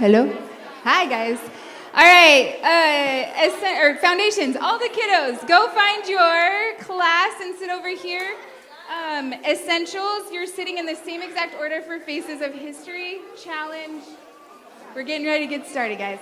Hello? Hi, guys. All right, foundations, all the kiddos, go find your class and sit over here. Essentials, you're sitting in the same exact order for Faces of History. Challenge. We're getting ready to get started, guys.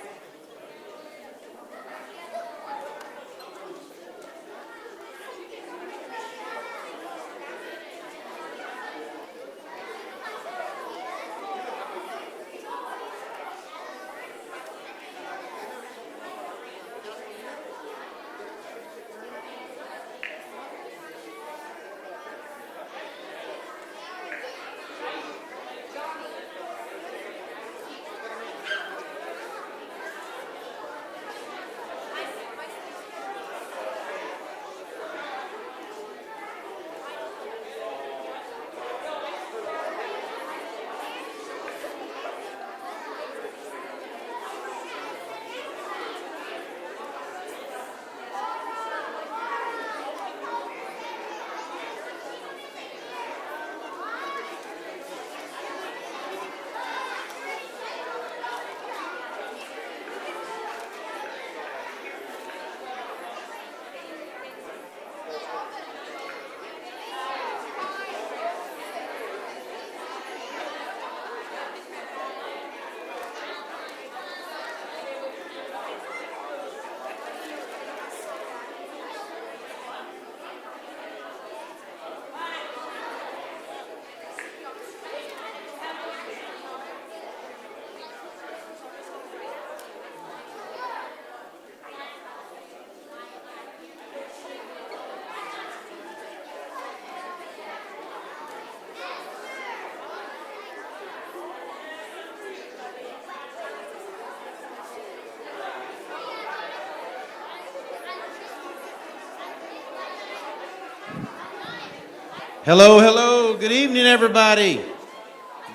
Hello, hello. Good evening, everybody.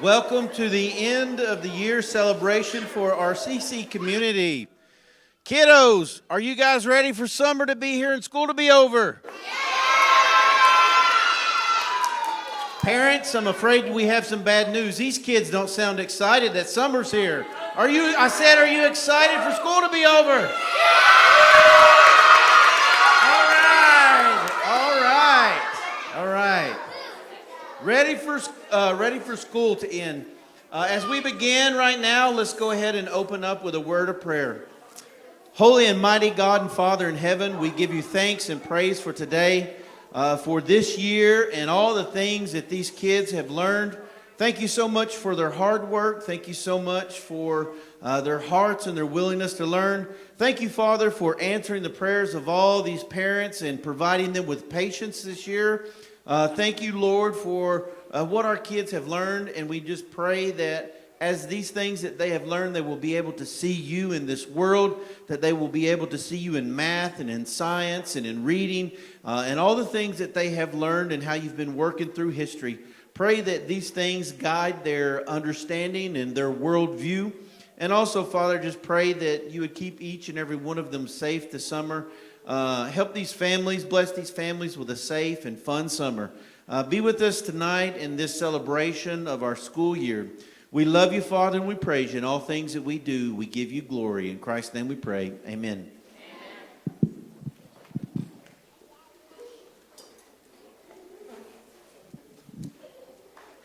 Welcome to the end of the year celebration for our CC community. Kiddos, are you guys ready for summer to be here and school to be over? Parents, I'm afraid we have some bad news. These kids don't sound excited that summer's here. Are you excited for school to be over? All right. Ready for school to end. As we begin right now, let's go ahead and open up with a word of prayer. Holy and mighty God and Father in heaven, we give you thanks and praise for today, for this year and all the things that these kids have learned. Thank you so much for their hard work. Thank you so much for their hearts and their willingness to learn. Thank you, Father, for answering the prayers of all these parents and providing them with patience this year. Thank you, Lord, for what our kids have learned, and we just pray that as these things that they have learned, they will be able to see you in this world, that they will be able to see you in math and in science and in reading, and all the things that they have learned and how you've been working through history. Pray that these things guide their understanding and their worldview. And also, Father, just pray that you would keep each and every one of them safe this summer. Help these families, bless these families with a safe and fun summer. Be with us tonight in this celebration of our school year. We love you, Father, and we praise you. In all things that we do, we give you glory. In Christ's name we pray. Amen.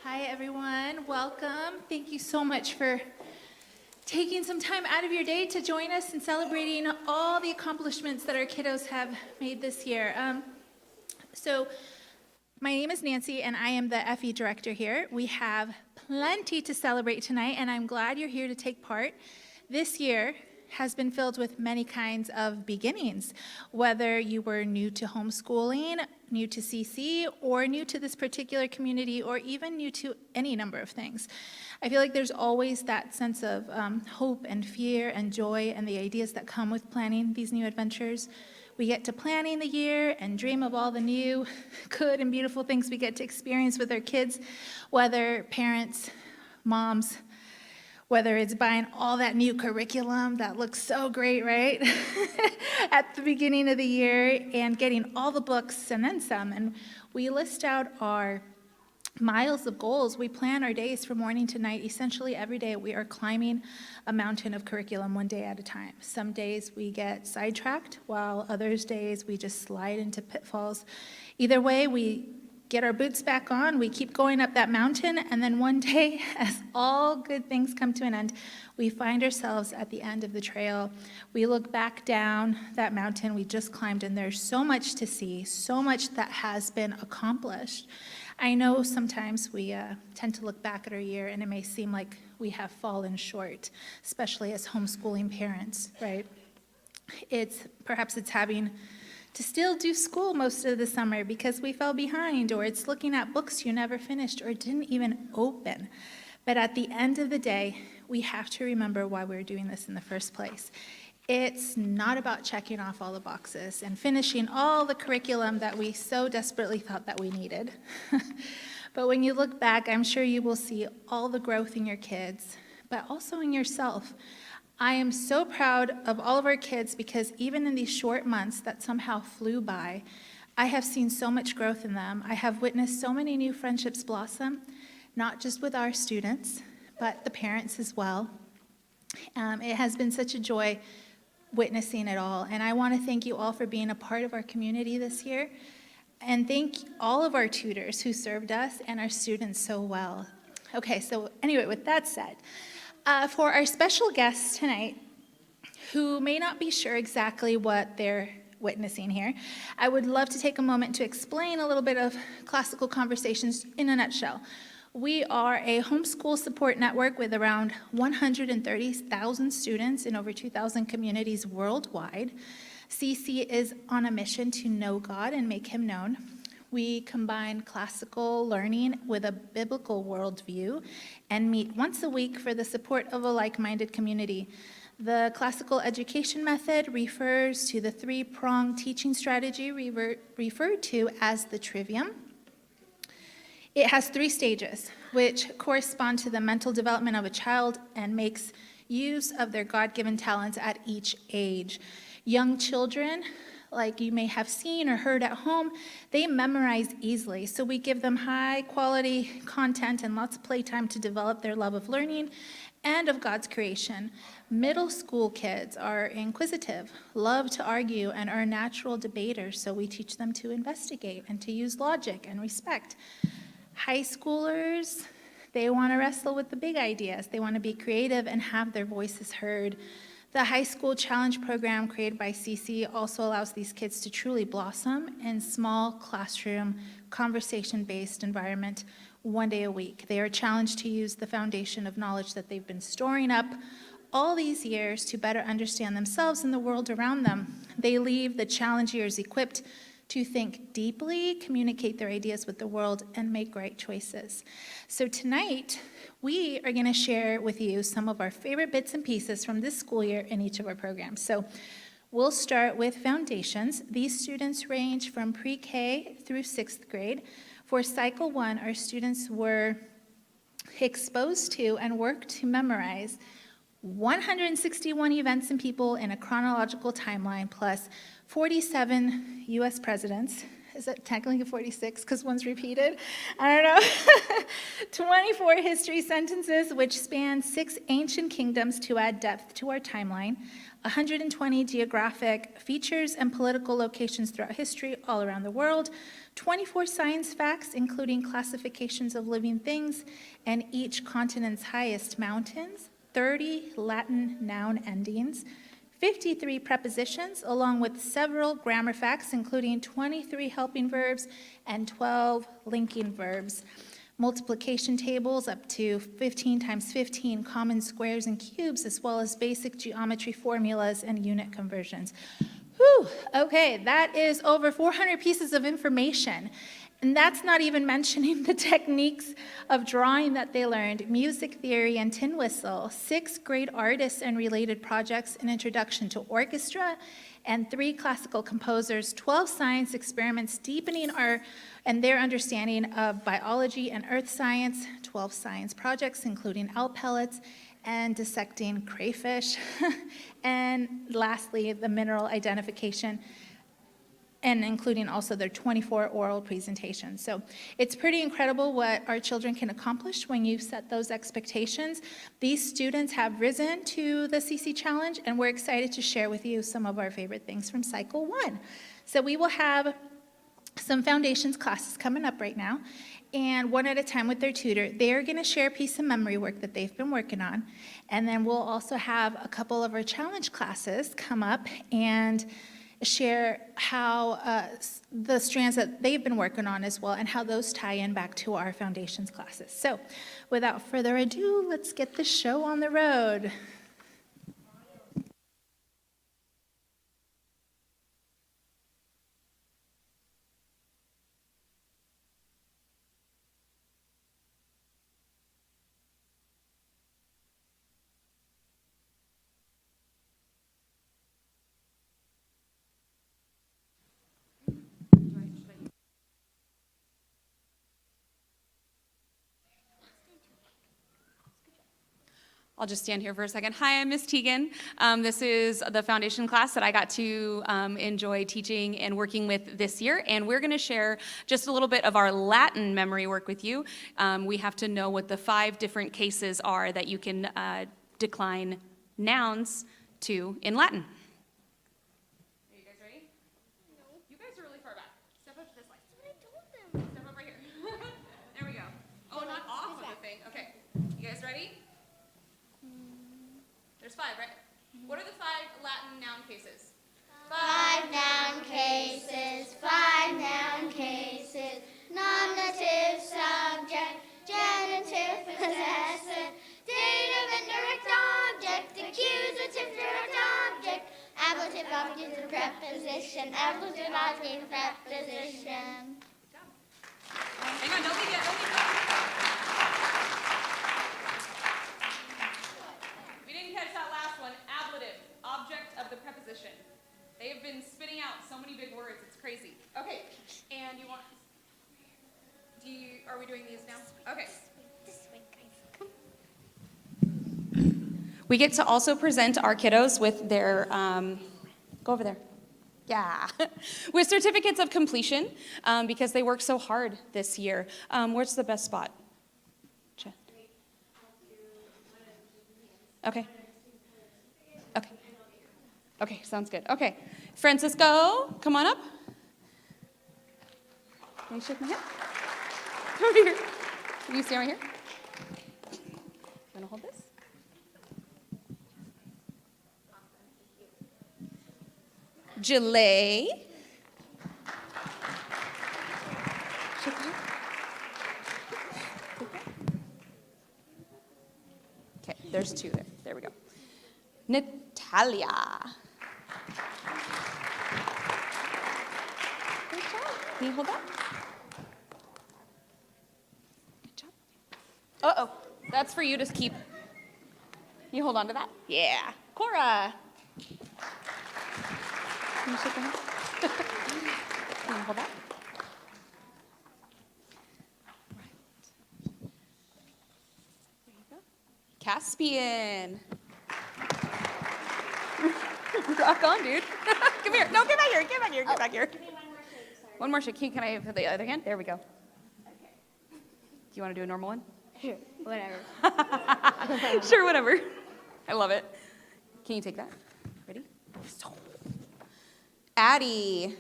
Hi, everyone. Welcome. Thank you so much for taking some time out of your day to join us in celebrating all the accomplishments that our kiddos have made this year. My name is Nancy, and I am the FE director here. We have plenty to celebrate tonight, and I'm glad you're here to take part. This year has been filled with many kinds of beginnings, whether you were new to homeschooling, new to CC, or new to this particular community, or even new to any number of things. I feel like there's always that sense of hope and fear and joy and the ideas that come with planning these new adventures. We get to planning the year and dream of all the new, good and beautiful things we get to experience with our kids, whether parents, moms, whether it's buying all that new curriculum that looks so great, right? At the beginning of the year, and getting all the books and then some. And we list out our miles of goals. We plan our days from morning to night. Essentially, every day we are climbing a mountain of curriculum one day at a time. Some days we get sidetracked, while others days we just slide into pitfalls. Either way, we get our boots back on, we keep going up that mountain, and then one day, as all good things come to an end, we find ourselves at the end of the trail. We look back down that mountain we just climbed, and there's so much to see, so much that has been accomplished. I know sometimes we tend to look back at our year, and it may seem like we have fallen short, especially as homeschooling parents, right? Perhaps it's having to still do school most of the summer because we fell behind, or it's looking at books you never finished or didn't even open. But at the end of the day, we have to remember why we're doing this in the first place. It's not about checking off all the boxes and finishing all the curriculum that we so desperately thought that we needed. But when you look back, I'm sure you will see all the growth in your kids, but also in yourself. I am so proud of all of our kids because even in these short months that somehow flew by, I have seen so much growth in them. I have witnessed so many new friendships blossom, not just with our students, but the parents as well. It has been such a joy witnessing it all, and I want to thank you all for being a part of our community this year, and thank all of our tutors who served us and our students so well. Okay, so anyway, with that said, for our special guests tonight, who may not be sure exactly what they're witnessing here, I would love to take a moment to explain a little bit of Classical Conversations in a nutshell. We are a homeschool support network with around 130,000 students in over 2,000 communities worldwide. CC is on a mission to know God and make Him known. We combine classical learning with a biblical worldview and meet once a week for the support of a like-minded community. The classical education method refers to the three-pronged teaching strategy referred to as the trivium. It has 3 stages, which correspond to the mental development of a child and makes use of their God-given talents at each age. Young children, like you may have seen or heard at home, they memorize easily. So we give them high quality content and lots of playtime to develop their love of learning and of God's creation. Middle school kids are inquisitive, love to argue, and are natural debaters. So we teach them to investigate and to use logic and respect. High schoolers, they want to wrestle with the big ideas. They want to be creative and have their voices heard. The High School Challenge program created by CC also allows these kids to truly blossom in small classroom, conversation-based environment 1 day a week. They are challenged to use the foundation of knowledge that they've been storing up all these years to better understand themselves and the world around them. They leave the challenge years equipped to think deeply, communicate their ideas with the world, and make right choices. So tonight, we are going to share with you some of our favorite bits and pieces from this school year in each of our programs. So we'll start with foundations. These students range from pre-K through 6th grade. For Cycle 1, our students were exposed to and worked to memorize 161 events and people in a chronological timeline, plus 47 U.S. presidents. Is it technically 46 because one's repeated? I don't know. 24 history sentences, which span 6 ancient kingdoms to add depth to our timeline, 120 geographic features and political locations throughout history all around the world, 24 science facts, including classifications of living things and each continent's highest mountains, 30 Latin noun endings, 53 prepositions, along with several grammar facts, including 23 helping verbs and 12 linking verbs, multiplication tables up to 15 times 15, common squares and cubes, as well as basic geometry formulas and unit conversions. Whew, okay, that is over 400 pieces of information. And that's not even mentioning the techniques of drawing that they learned, music theory and tin whistle, 6 great artists and related projects, an introduction to orchestra, and 3 classical composers, 12 science experiments deepening their understanding of biology and earth science, 12 science projects including L pellets and dissecting crayfish, and lastly, the mineral identification. and including also their 24 oral presentations. So it's pretty incredible what our children can accomplish when you set those expectations. These students have risen to the CC Challenge, and we're excited to share with you some of our favorite things from Cycle 1. So we will have some foundations classes coming up right now, and one at a time with their tutor. They are going to share a piece of memory work that they've been working on, and then we'll also have a couple of our challenge classes come up and share how the strands that they've been working on as well, and how those tie in back to our foundations classes. So without further ado, let's get the show on the road. I'll just stand here for a second. Hi, I'm Miss Tegan. This is the foundation class that I got to enjoy teaching and working with this year, and we're going to share just a little bit of our Latin memory work with you. We have to know what the 5 different cases are that you can decline nouns to in Latin. Are you guys ready? No. You guys are really far back. Step up to this line. That's what I told them. Step up right here. There we go. Oh, not off of the thing. Okay. You guys ready? There's 5, right? What are the 5 Latin noun cases? 5 noun cases, 5 noun cases. Nominative, subject, genitive, possessive, dative, indirect object, accusative, direct object, ablative, object, preposition, ablative, object, preposition. Hang on, don't leave yet, don't leave yet. We didn't catch that last one. Ablative, object of the preposition. They have been spitting out so many big words, it's crazy. Okay, and you want, are we doing these now? Okay. This way, guys. We get to also present our kiddos with their, go over there. Yeah, with certificates of completion because they worked so hard this year. Where's the best spot? Okay. Okay. Okay, sounds good. Okay, Francisco, come on up. Can you shake my hand? Come over here. Can you stand right here? You want to hold this? Jalay. Shake my hand. Okay, there's 2 there. There we go. Natalia. Good job. Can you hold that? Good job. Uh-oh. That's for you to keep. Can you hold on to that? Yeah. Cora. Can you shake my hand? Can you hold that? There you go. Caspian. Rock on, dude. Come here. No, get back here. Get back here. Get back here. One more shake. Can I have the other hand? There we go. Okay. Do you want to do a normal one? Sure, whatever. Sure, whatever. I love it. Can you take that? Ready? So. Addie.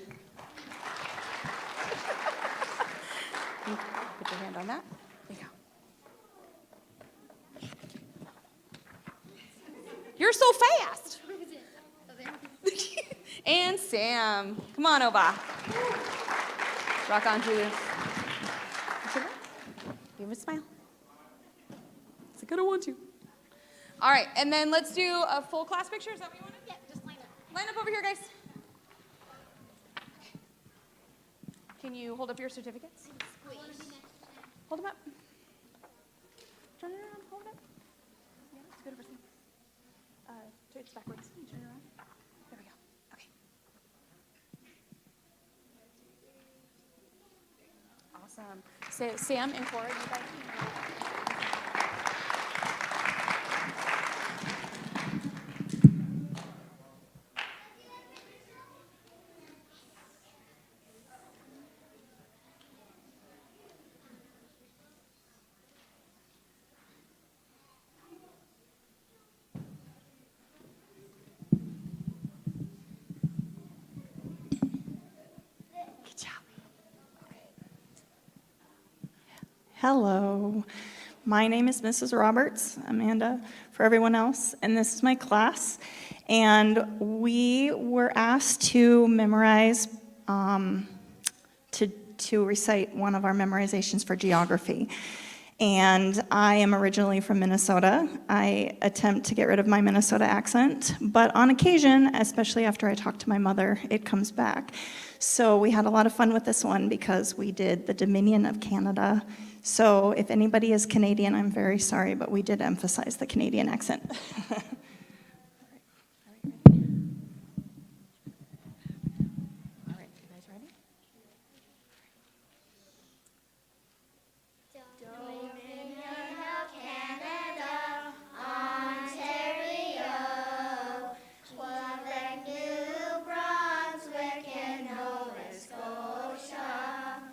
Put your hand on that. There you go. You're so fast. And Sam. Come on, Ova. Rock on, Julius. Give him a smile. It's like, I don't want to. All right, and then let's do a full class picture. Is that what you wanted? Yeah, just line up. Line up over here, guys. Can you hold up your certificates? Hold them up. Turn it around. Hold it up. Yeah, it's good over it's backwards. Turn it around. There we go. Okay. Awesome. Sam and Cora, you guys. Hello. My name is Mrs. Roberts, Amanda, for everyone else, and this is my class. And we were asked to memorize, to recite one of our memorizations for geography. And I am originally from Minnesota. I attempt to get rid of my Minnesota accent, but on occasion, especially after I talk to my mother, it comes back. So we had a lot of fun with this one because we did the Dominion of Canada. So if anybody is Canadian, I'm very sorry, but we did emphasize the Canadian accent. All right, you guys ready? Dominion of Canada, Ontario, Quebec, New Brunswick, and Nova Scotia,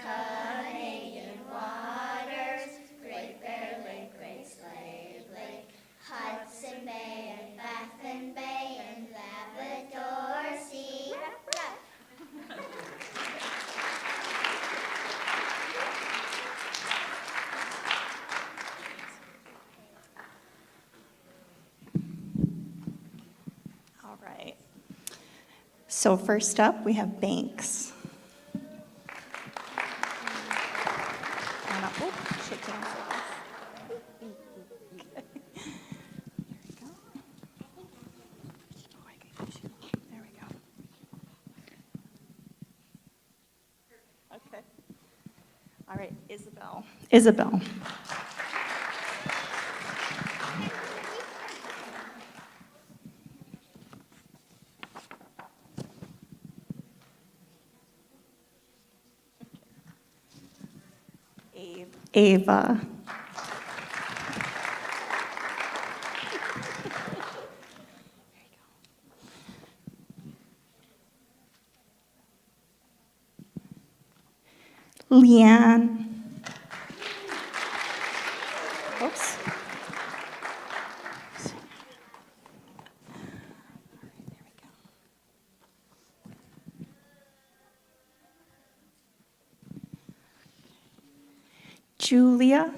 Canadian waters, Great Bear Lake, Great Slave Lake, Hudson Bay and Baffin Bay and Labrador Sea. All right. So first up, we have banks. And up, oh, shake it off like this. Okay. There we go. Oh, I can get you. There we go. Okay. All right, Isabel. Isabel. Ava. Leanne. Oops. Julia.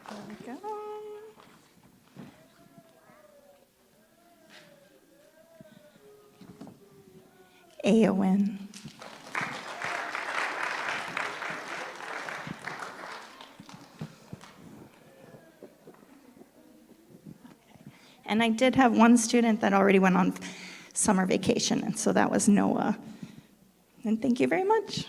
There we go. Eowyn. And I did have one student that already went on summer vacation, and so that was Noah. And thank you very much.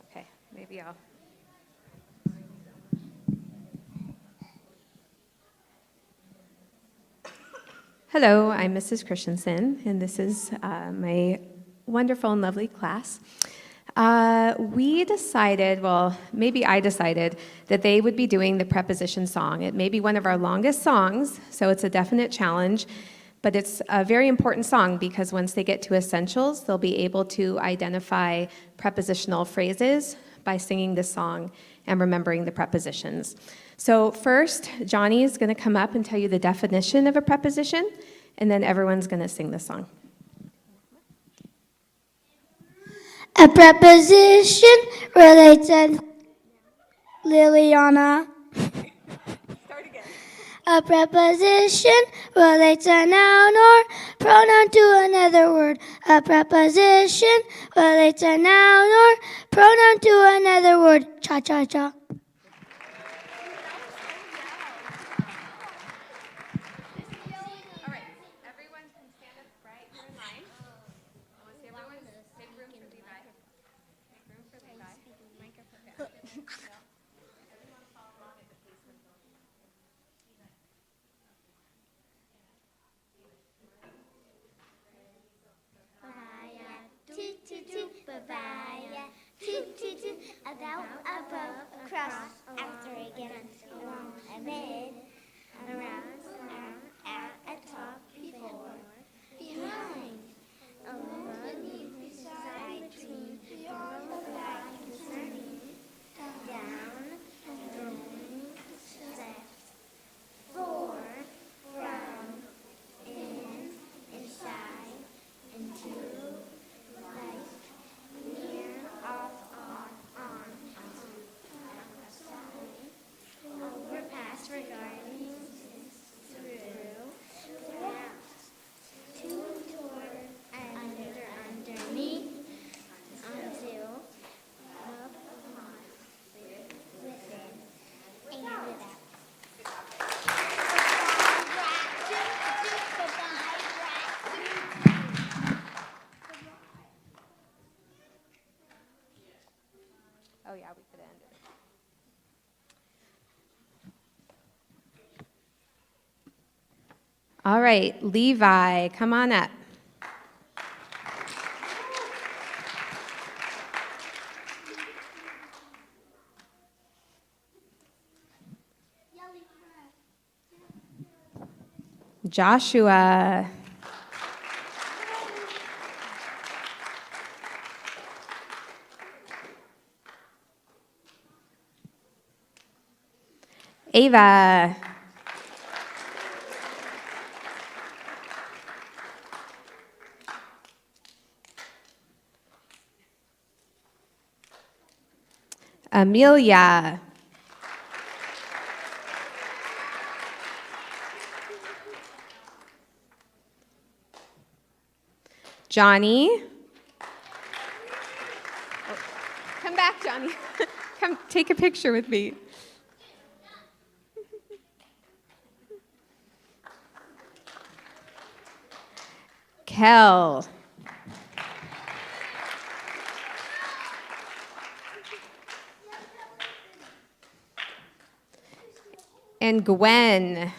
Okay, maybe I'll. Hello, I'm Mrs. Christensen, and this is my wonderful and lovely class. We decided, well, maybe I decided, that they would be doing the preposition song. It may be one of our longest songs, so it's a definite challenge, but it's a very important song because once they get to essentials, they'll be able to identify prepositional phrases by singing this song and remembering the prepositions. So first, Johnny is going to come up and tell you the definition of a preposition, and then everyone's going to sing the song. A preposition relates to Liliana. A preposition relates a noun or pronoun to another word. A preposition relates a noun or pronoun to another word. Cha-cha-cha. All right, everyone can stand up right here in line. I want to see everyone make room for Levi. Make room for Levi. across, after again, along, amid, around, at top, before, behind, above, beside, between, beyond, back, concerning, down, going, left, forward, from, in, inside, into, like, near, off, on, outside, over, past, regarding, through, without, to, toward, under, underneath, onto, up, upon, within, and without. Oh, yeah, we could have ended it. All right, Levi, come on up. Joshua. Ava. Amelia. Johnny. Come back, Johnny. Come take a picture with me. Kel. And Gwen.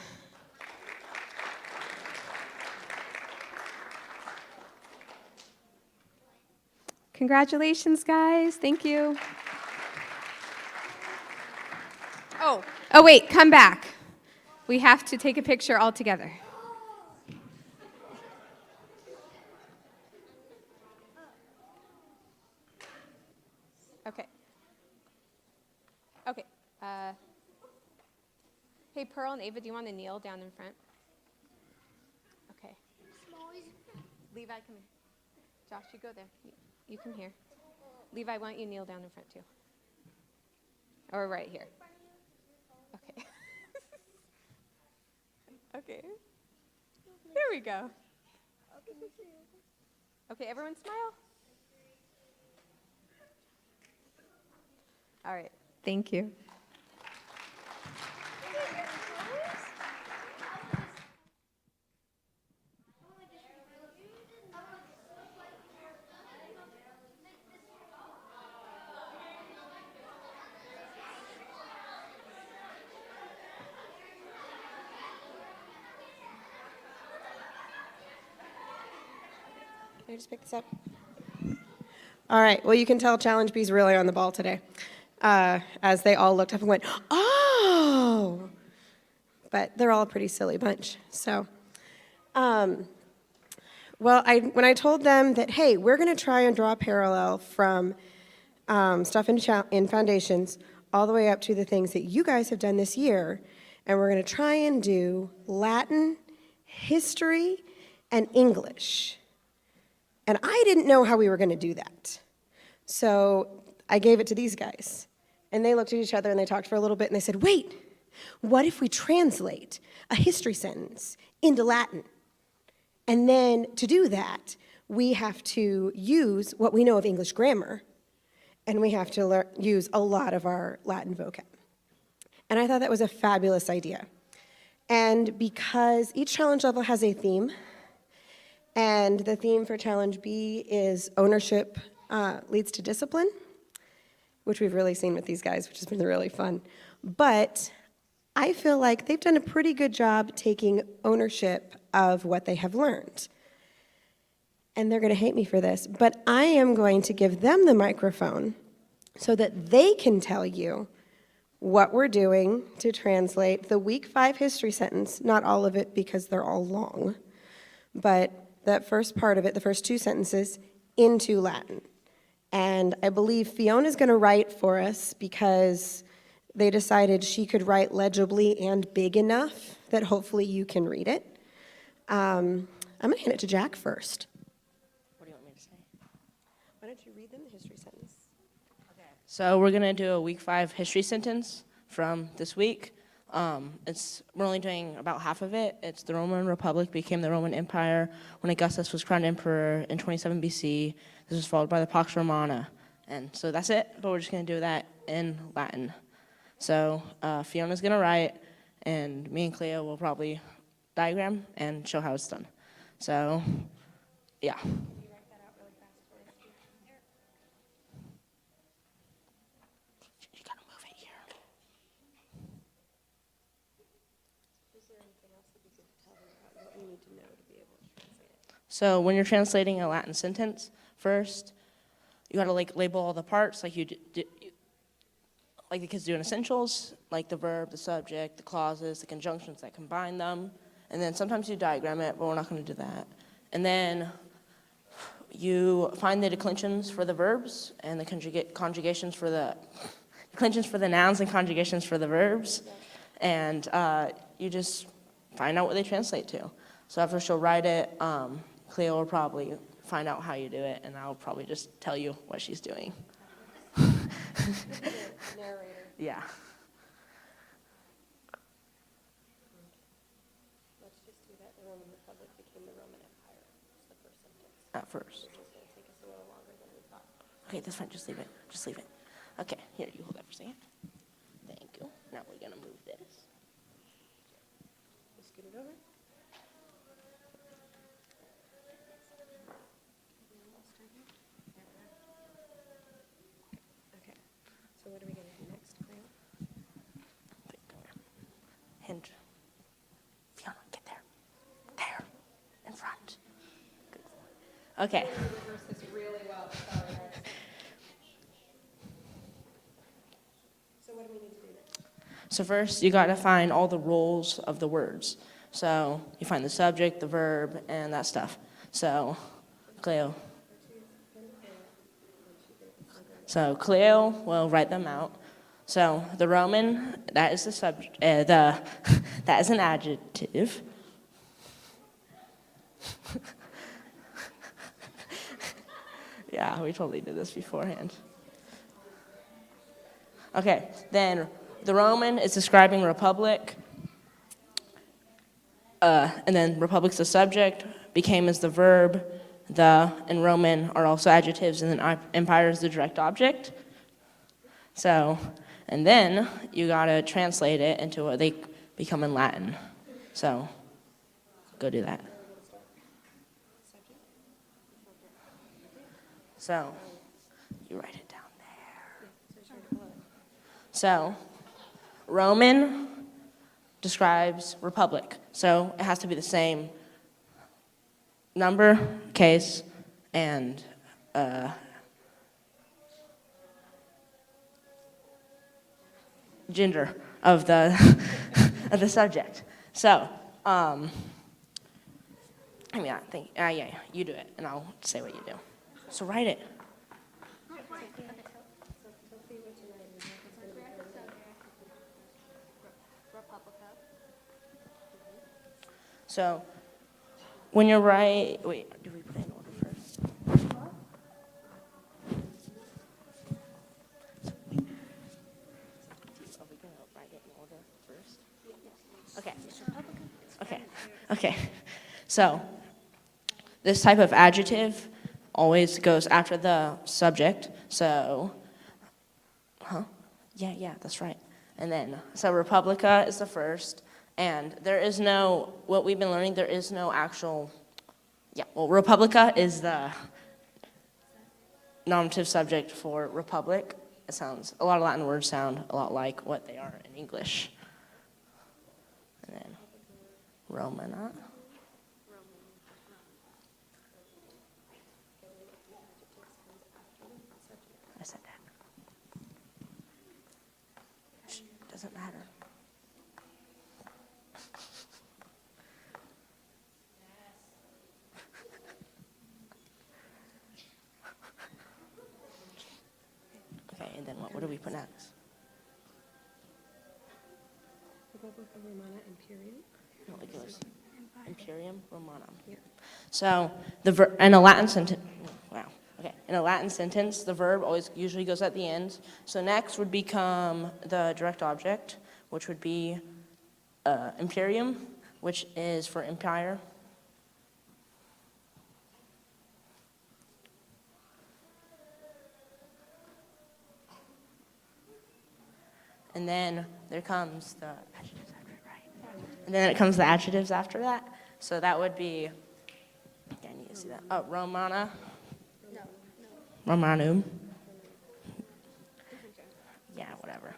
Congratulations, guys. Thank you. Oh, wait, come back. We have to take a picture all together. Okay. Okay. Hey, Pearl and Ava, do you want to kneel down in front? Okay. Levi, come here. Josh, you go there. You come here. Levi, why don't you kneel down in front too? Or right here. Okay. Okay. There we go. Okay, everyone smile. All right. Thank you. Can I just pick this up? All right. Well, you can tell Challenge B's really on the ball today, as they all looked up and went, "Oh!" But they're all a pretty silly bunch. So, when I told them that, hey, we're going to try and draw a parallel from stuff in foundations all the way up to the things that you guys have done this year, and we're going to try and do Latin, history, and English. And I didn't know how we were going to do that. So I gave it to these guys. And they looked at each other and they talked for a little bit and they said, wait, what if we translate a history sentence into Latin? And then to do that, we have to use what we know of English grammar, and we have to use a lot of our Latin vocab. And I thought that was a fabulous idea. And because each challenge level has a theme, and the theme for Challenge B is ownership leads to discipline, which we've really seen with these guys, which has been really fun. But I feel like they've done a pretty good job taking ownership of what they have learned. And they're going to hate me for this, but I am going to give them the microphone so that they can tell you what we're doing to translate the week 5 history sentence, not all of it because they're all long, but that first part of it, the first 2 sentences, into Latin. And I believe Fiona's going to write for us because they decided she could write legibly and big enough that hopefully you can read it. I'm going to hand it to Jack first. What do you want me to say? Why don't you read them, the history sentence? So we're gonna do a week 5 history sentence from this week. We're only doing about half of it. It's the Roman Republic became the Roman Empire when Augustus was crowned emperor in 27 BC. This was followed by the Pax Romana. And so that's it, but we're just gonna do that in Latin. So Fiona's gonna write, and me and Cleo will probably diagram and show how it's done. So, yeah. You gotta move it here. So when you're translating a Latin sentence, first you gotta label all the parts like like the kids do in essentials, like the verb, the subject, the clauses, the conjunctions that combine them, and then sometimes you diagram it, but we're not gonna do that. And then you find the declensions for the verbs and the conjugations for the declensions for the nouns and conjugations for the verbs, and you just find out what they translate to. So after she'll write it, Cleo will probably find out how you do it, and I'll probably just tell you what she's doing. Yeah. Let's just do that. The Roman Republic became the Roman Empire. It's the first sentence. At first. It's going to take us a little longer than we thought. Okay, that's fine. Just leave it. Just leave it. Okay, here, you hold that for a second. Thank you. Now we're gonna move this. Just scoot it over. Okay. So what are we going to do next, Cleo? Hinge. Fiona, get there. There. In front. Good. Okay. So what do we need to do next? So first, you gotta find all the roles of the words. So you find the subject, the verb, and that stuff. So, Cleo. So Cleo will write them out. So the Roman, that is the subject. That is an adjective. Yeah, we totally did this beforehand. Okay, then the Roman is describing republic, and then republic's the subject, became is the verb, the and Roman are also adjectives, and then empire is the direct object. So, and then you gotta translate it into what they become in Latin. So, go do that. So, you write it down there. So, Roman describes republic. So, it has to be the same number, case, and gender of the of the subject. So, yeah, you do it, and I'll say what you do. So write it. So, when you're wait, do we put it in order first? Are we gonna write it in order first? Okay. Okay. So, this type of adjective always goes after the subject. So, Yeah, that's right. And then, so Republica is the first. And there is no, what we've been learning, there is no actual, Republica is the nominative subject for republic. It sounds, a lot of Latin words sound a lot like what they are in English. And then Romana. I said that. and then what do we put next? No, like it was Imperium Romanum. So in a Latin sentence, wow. Okay, in a Latin sentence, the verb always usually goes at the end. So next would become the direct object, which would be imperium, which is for empire. And then there comes the adjectives after it, right? And then it comes the adjectives after that. So that would be, I need to see that. Oh, Romana. Romanum. Yeah, whatever.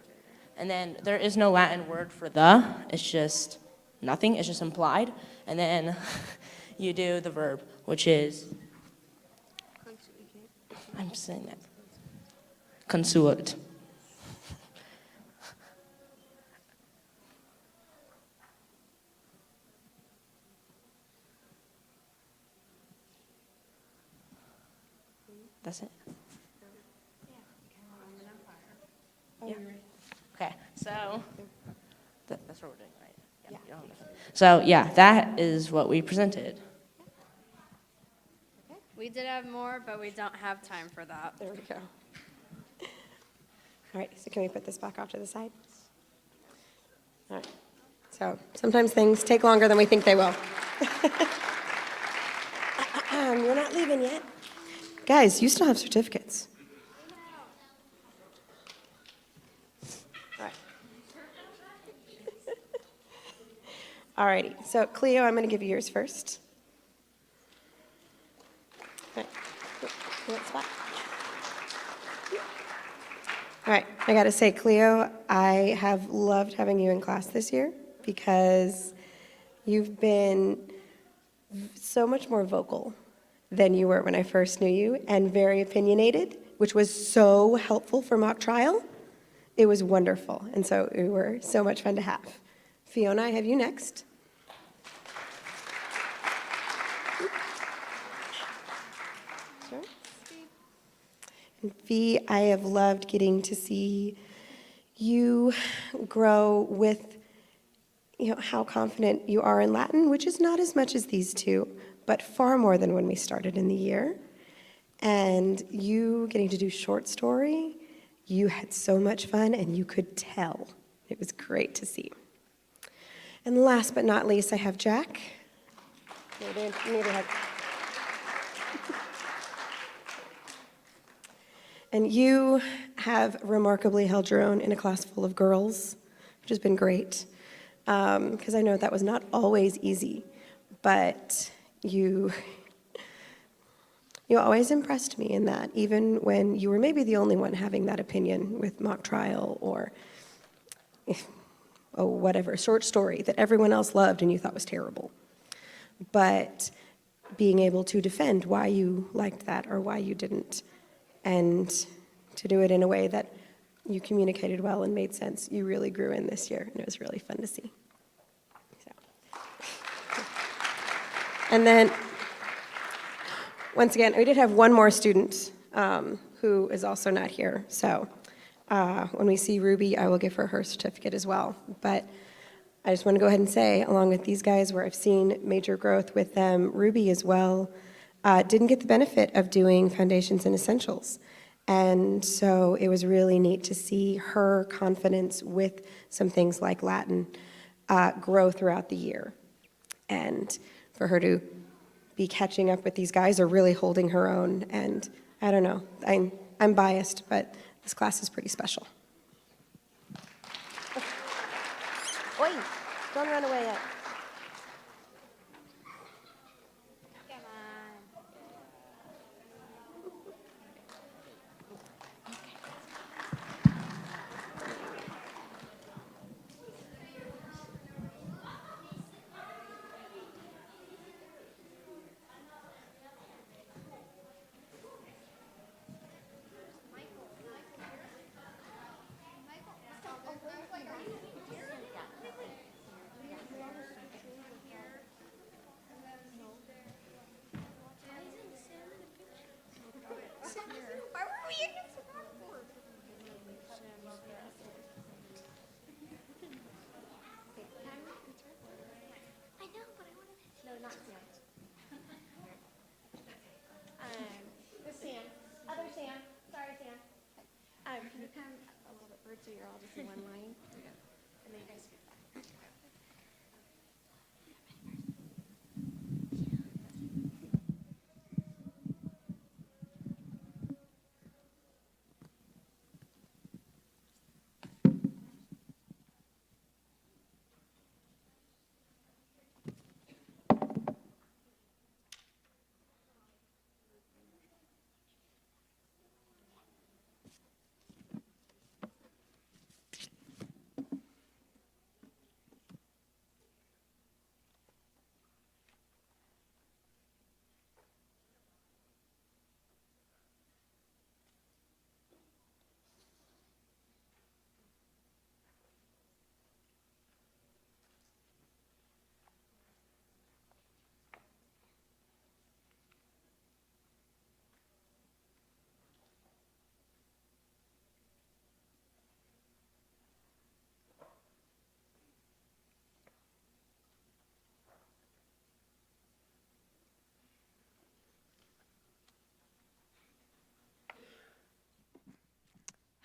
And then there is no Latin word for the. It's just nothing. It's just implied. And then you do the verb, which is, I'm saying that. Consuit. That's it? Yeah. Okay, so that's what we're doing, right? Yeah. You don't have to- So yeah, that is what we presented. We did have more, but we don't have time for that. There we go. All right, so can we put this back off to the side? All right. So sometimes things take longer than we think they will. You're not leaving yet. Guys, you still have certificates. All right. All righty. So Cleo, I'm going to give you yours first. All right. You want spot? All right, I got to say, Cleo, I have loved having you in class this year because you've been so much more vocal than you were when I first knew you, and very opinionated, which was so helpful for mock trial. It was wonderful, and so you were so much fun to have. Fiona, I have you next. Sure. And Fee, I have loved getting to see you grow with how confident you are in Latin, which is not as much as these two, but far more than when we started in the year. And you getting to do short story, you had so much fun, and you could tell. It was great to see. And last but not least, I have Jack. And you have remarkably held your own in a class full of girls, which has been great. Because I know that was not always easy, but you always impressed me in that, even when you were maybe the only one having that opinion with mock trial or whatever, short story that everyone else loved and you thought was terrible. But being able to defend why you liked that or why you didn't, and to do it in a way that you communicated well and made sense, you really grew in this year, and it was really fun to see. And then, once again, we did have one more student who is also not here. So when we see Ruby, I will give her her certificate as well. But I just want to go ahead and say, along with these guys, where I've seen major growth with them, Ruby as well didn't get the benefit of doing Foundations and Essentials. And so it was really neat to see her confidence with some things like Latin grow throughout the year. And for her to be catching up with these guys or really holding her own. And I don't know, I'm biased, but this class is pretty special. Oi, don't run away yet. not Sam. This Sam. Other Sam. Sorry, Sam. Can you come a little bit forward so you're all just in one line? And then you guys scoot back.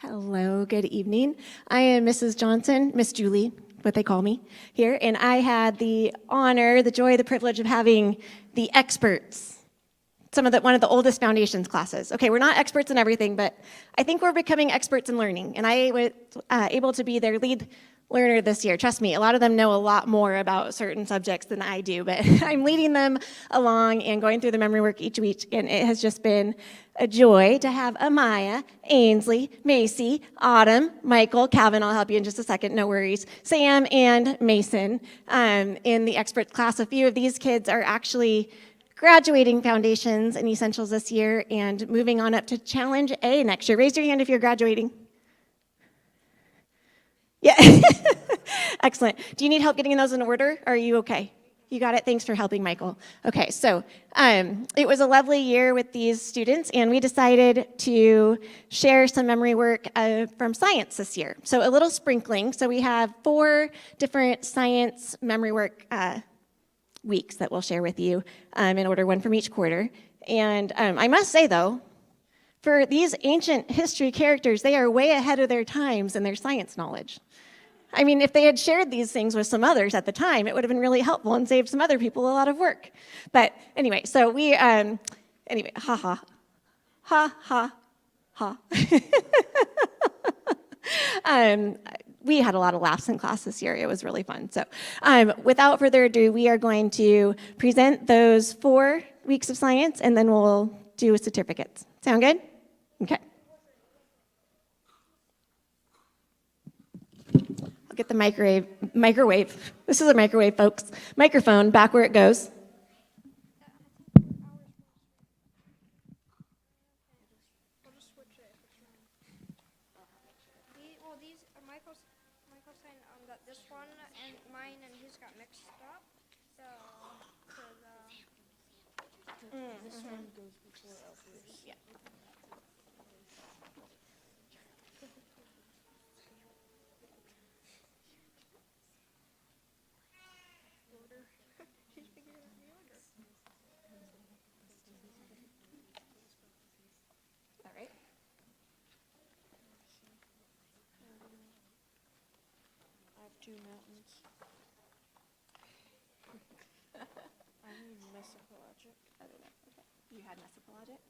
Hello, good evening. I am Mrs. Johnson, Miss Julie, what they call me here, and I had the honor, the joy, the privilege of having the experts, one of the oldest foundations classes. Okay, we're not experts in everything, but I think we're becoming experts in learning, and I was able to be their lead learner this year. Trust me, a lot of them know a lot more about certain subjects than I do, but I'm leading them along and going through the memory work each week, and it has just been a joy to have Amaya, Ainsley, Macy, Autumn, Michael, Calvin, I'll help you in just a second, no worries, Sam, and Mason in the expert class. A few of these kids are actually graduating foundations and essentials this year and moving on up to Challenge A next year. Raise your hand if you're graduating. Yeah, excellent. Do you need help getting those in order? Or are you okay? You got it? Thanks for helping, Michael. Okay, so it was a lovely year with these students, and we decided to share some memory work from science this year. So a little sprinkling. So we have 4 different science memory work weeks that we'll share with you in order, one from each quarter. And I must say, though, for these ancient history characters, they are way ahead of their times in their science knowledge. I mean, if they had shared these things with some others at the time, it would have been really helpful and saved some other people a lot of work. But anyway, so we, anyway, ha ha, ha ha, ha. We had a lot of laughs in class this year. It was really fun. So without further ado, we are going to present those 4 weeks of science, and then we'll do certificates. Sound good? Okay. I'll get the microwave. This is a microwave, folks. Microphone, back where it goes. Well, these are Michael's saying that this one and mine and his got mixed up. So this one goes before others. Yeah. All right. I have 2 mountains. I need mesopelagic. I don't know. Okay. You had mesopelagic?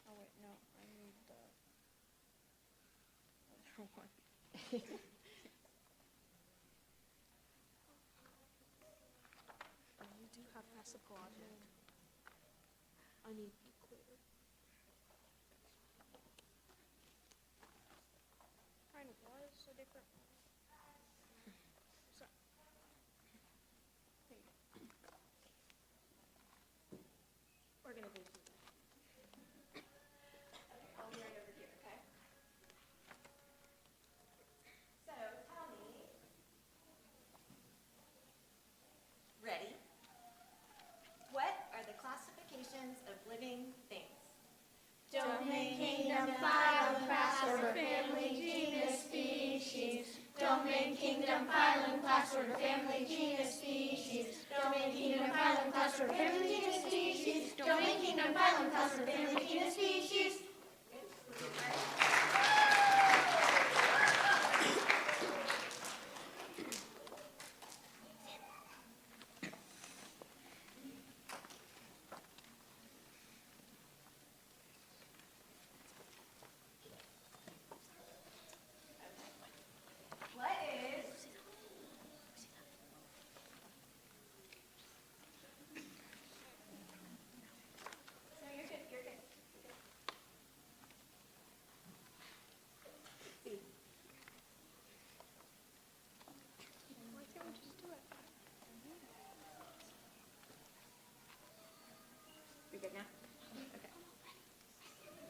Oh wait, no, I need the other one. You do have mesopelagic. I need equator. Kind of was so different. So, there you go. We're gonna do. I'll be right over here, okay? So tell me. Ready? What are the classifications of living things? Domain, kingdom, phylum, class, order, family, genus, species. Domain, kingdom, phylum, class, order, family, genus, species. Domain, kingdom, phylum, class, order, family, genus, species. Domain, kingdom, phylum, class, order, family, genus, species.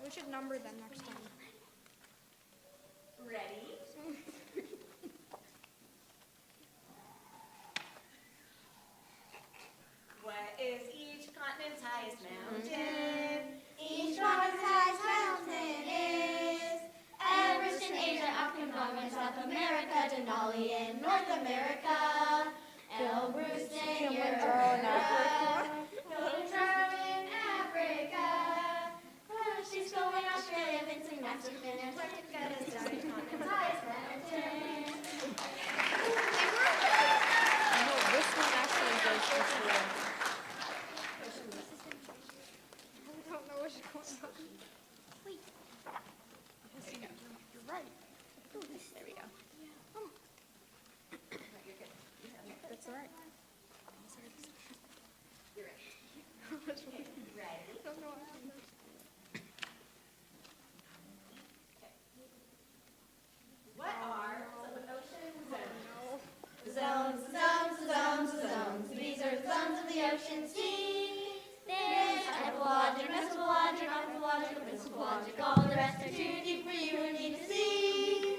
We should number them next time. Ready? What is each continent's highest mountain? Each continent's highest mountain is Everest in Asia, Aconcagua in South America, Denali in North America, Elbrus in Europe, Kilimanjaro in Africa, Francisco in Australia, Vincent Massive in Antarctica, the seventh continent's highest mountain. No, this one actually goes before. I don't know what's going on. Wait. You're right. There we go. That's all right. You're ready. Ready? I don't know what happened. What are some ocean zones? Zones, zones, zones, zones. These are zones of the ocean sea. There's epipelagic, mesopelagic, aquapelagic, abyssopelagic. All the rest are too deep for you and me to see.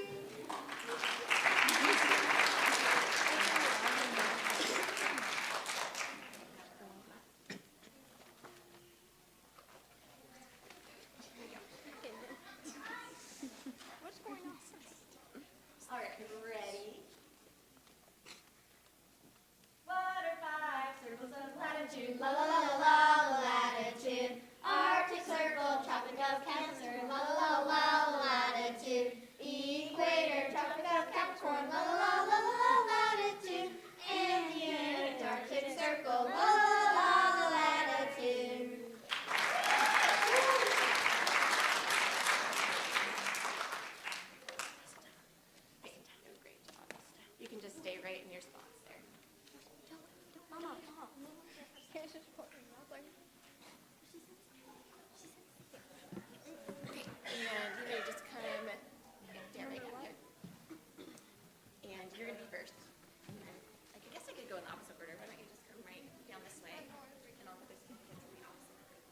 What's going on? All right, ready? What are 5 circles of latitude? La la la la la latitude. Arctic Circle, Tropic of Cancer. La la la la latitude. Equator, Tropic of Capricorn. La la la la la latitude. And the Antarctic Circle. La la la la latitude. Great job. You can just stay right in your spots there. Mama, Mama. Can't just put me up like. And you may just come down right down here. And you're going to be first. I guess I could go in the opposite order. Why don't you just come right down this way? And I'll put this in the opposite order.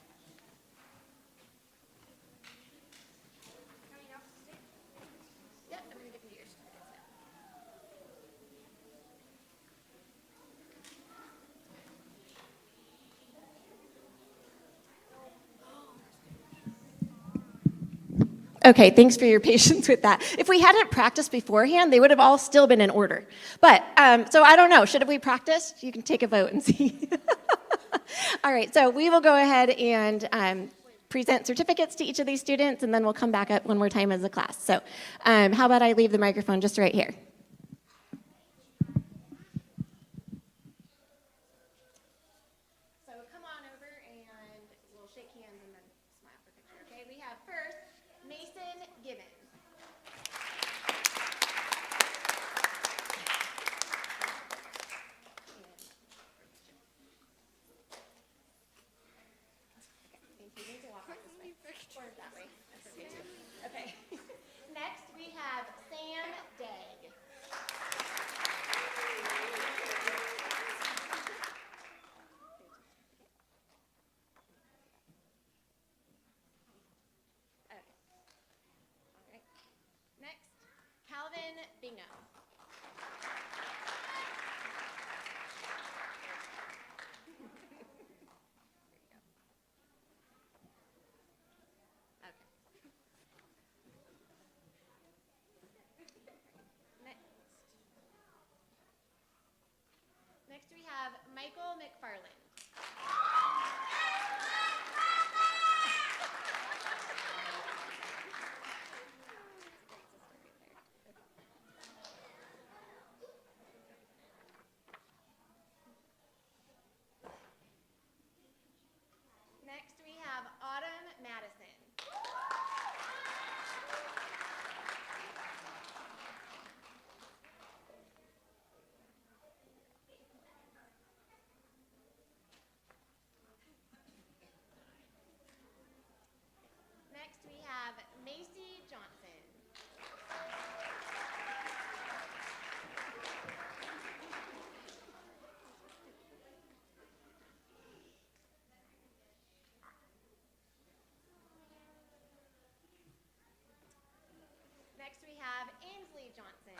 Yep, I'm going to give you yours. Okay, thanks for your patience with that. If we hadn't practiced beforehand, they would have all still been in order. But, so I don't know, should we practice? You can take a vote and see. All right, so we will go ahead and present certificates to each of these students, and then we'll come back up one more time as a class. So how about I leave the microphone just right here? So come on over and we'll shake hands and then smile for a picture, okay? We have first Mason Gibbons. Thank you. You need to walk this way. Or that way. That's okay too. Okay. Next we have Sam Degg. Okay. All right. Next, Calvin Bingham. Next, Michael McFarland. Next, we have Autumn Madison. Next, we have Macy Johnson. Next, we have Ainsley Johnson.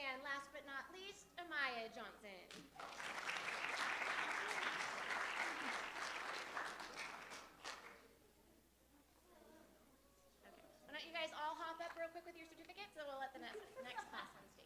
And last but not least, Amaya Johnson. Okay. Why don't you guys all hop up real quick with your certificates, and we'll let the next class on stage.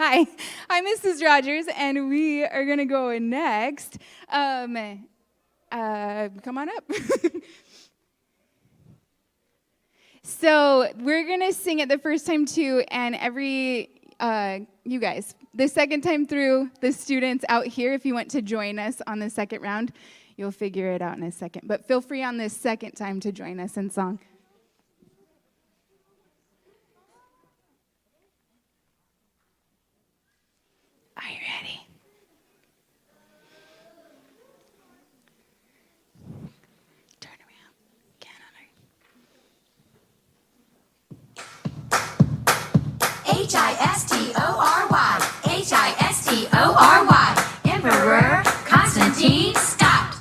Hi, I'm Mrs. Rogers, and we are going to go next. Come on up. So we're going to sing it the first time, too, and you guys, the second time through, the students out here, if you want to join us on the second round, you'll figure it out in a second. But feel free on this second time to join us in song. Are you ready? Turn around. History, History. Emperor Constantine stopped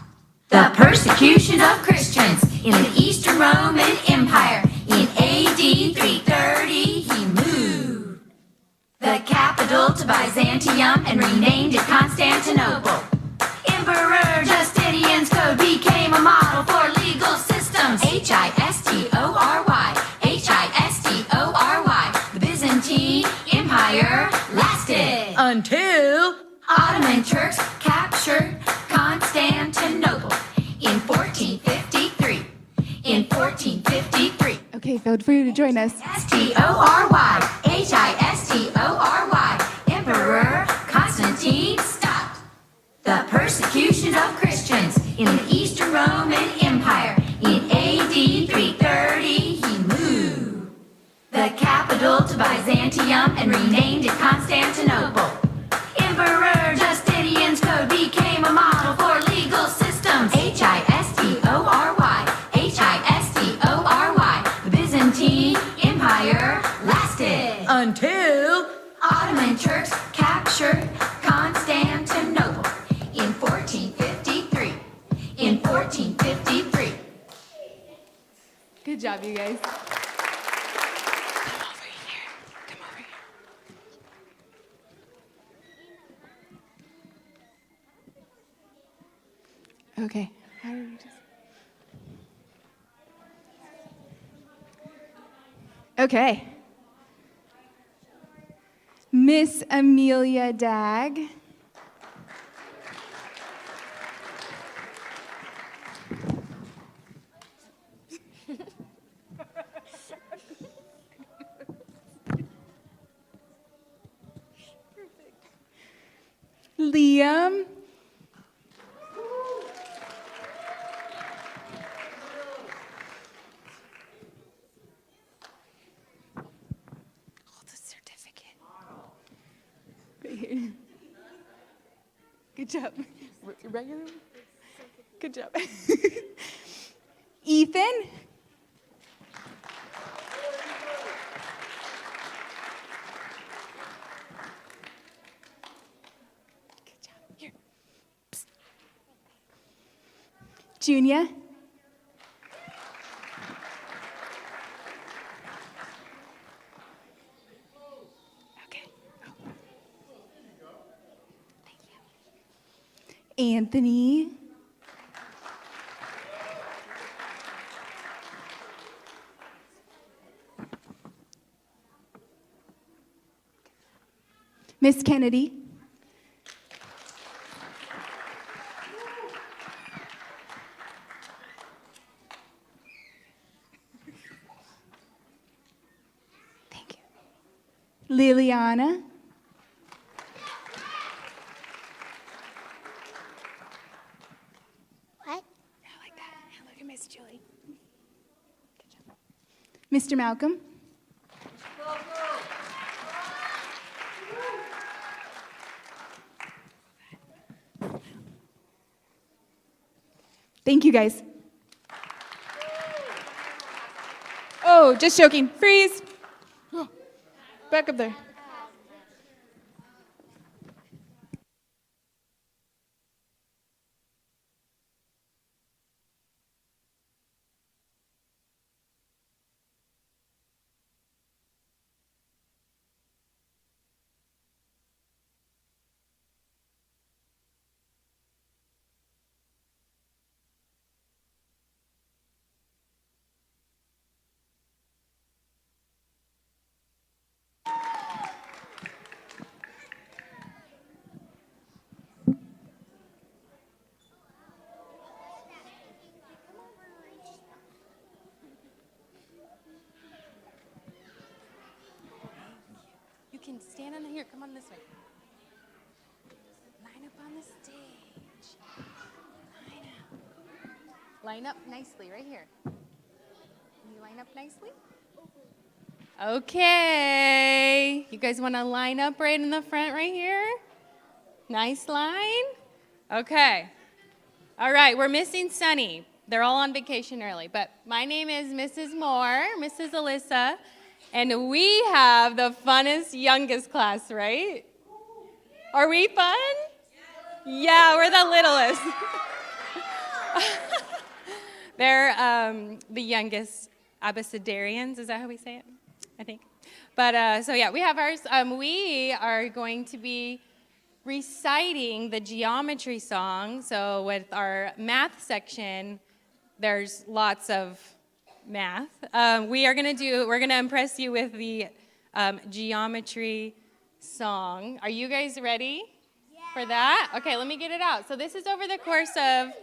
the persecution of Christians in the Eastern Roman Empire. In AD 330, he moved the capital to Byzantium and renamed it Constantinople. Emperor Justinian's code became a model for legal systems. History, History. The Byzantine Empire lasted until Ottoman Turks captured Constantinople in 1453. Okay, feel free to join us. History, Emperor Constantine stopped the persecution of Christians in the Eastern Roman Empire. In AD 330, he moved the capital to Byzantium and renamed it Constantinople. Emperor Justinian's code became a model for legal systems. History, History. The Byzantine Empire lasted until Ottoman Turks captured Constantinople in 1453. Good job, you guys. Okay. How do we just... Okay. Miss Amelia Dagg. Liam. Hold the certificate. Good job. Regular? Good job. Ethan? Good job. Here. Psst. Junia? Okay. Oh. Thank you. Anthony? Miss Kennedy? Thank you. Liliana? What? I like that. Look at Miss Julie. Good job. Mr. Malcolm? Thank you, guys. Oh, just joking. Freeze. Back up there. You can stand on here. Come on this way. Line up on the stage. Line up. Line up nicely right here. Can you line up nicely? Okay. You guys want to line up right in the front right here? Nice line. Okay. All right, we're missing Sunny. They're all on vacation early, but my name is Mrs. Moore, Mrs. Alyssa, and we have the funnest youngest class, right? Are we fun? Yeah, we're the littlest. They're the youngest abecedarians, is that how we say it? I think. But so yeah, we have ours. We are going to be reciting the geometry song. So with our math section, there's lots of math. We're gonna impress you with the geometry song. Are you guys ready for that? Okay, let me get it out. So this is over the course of,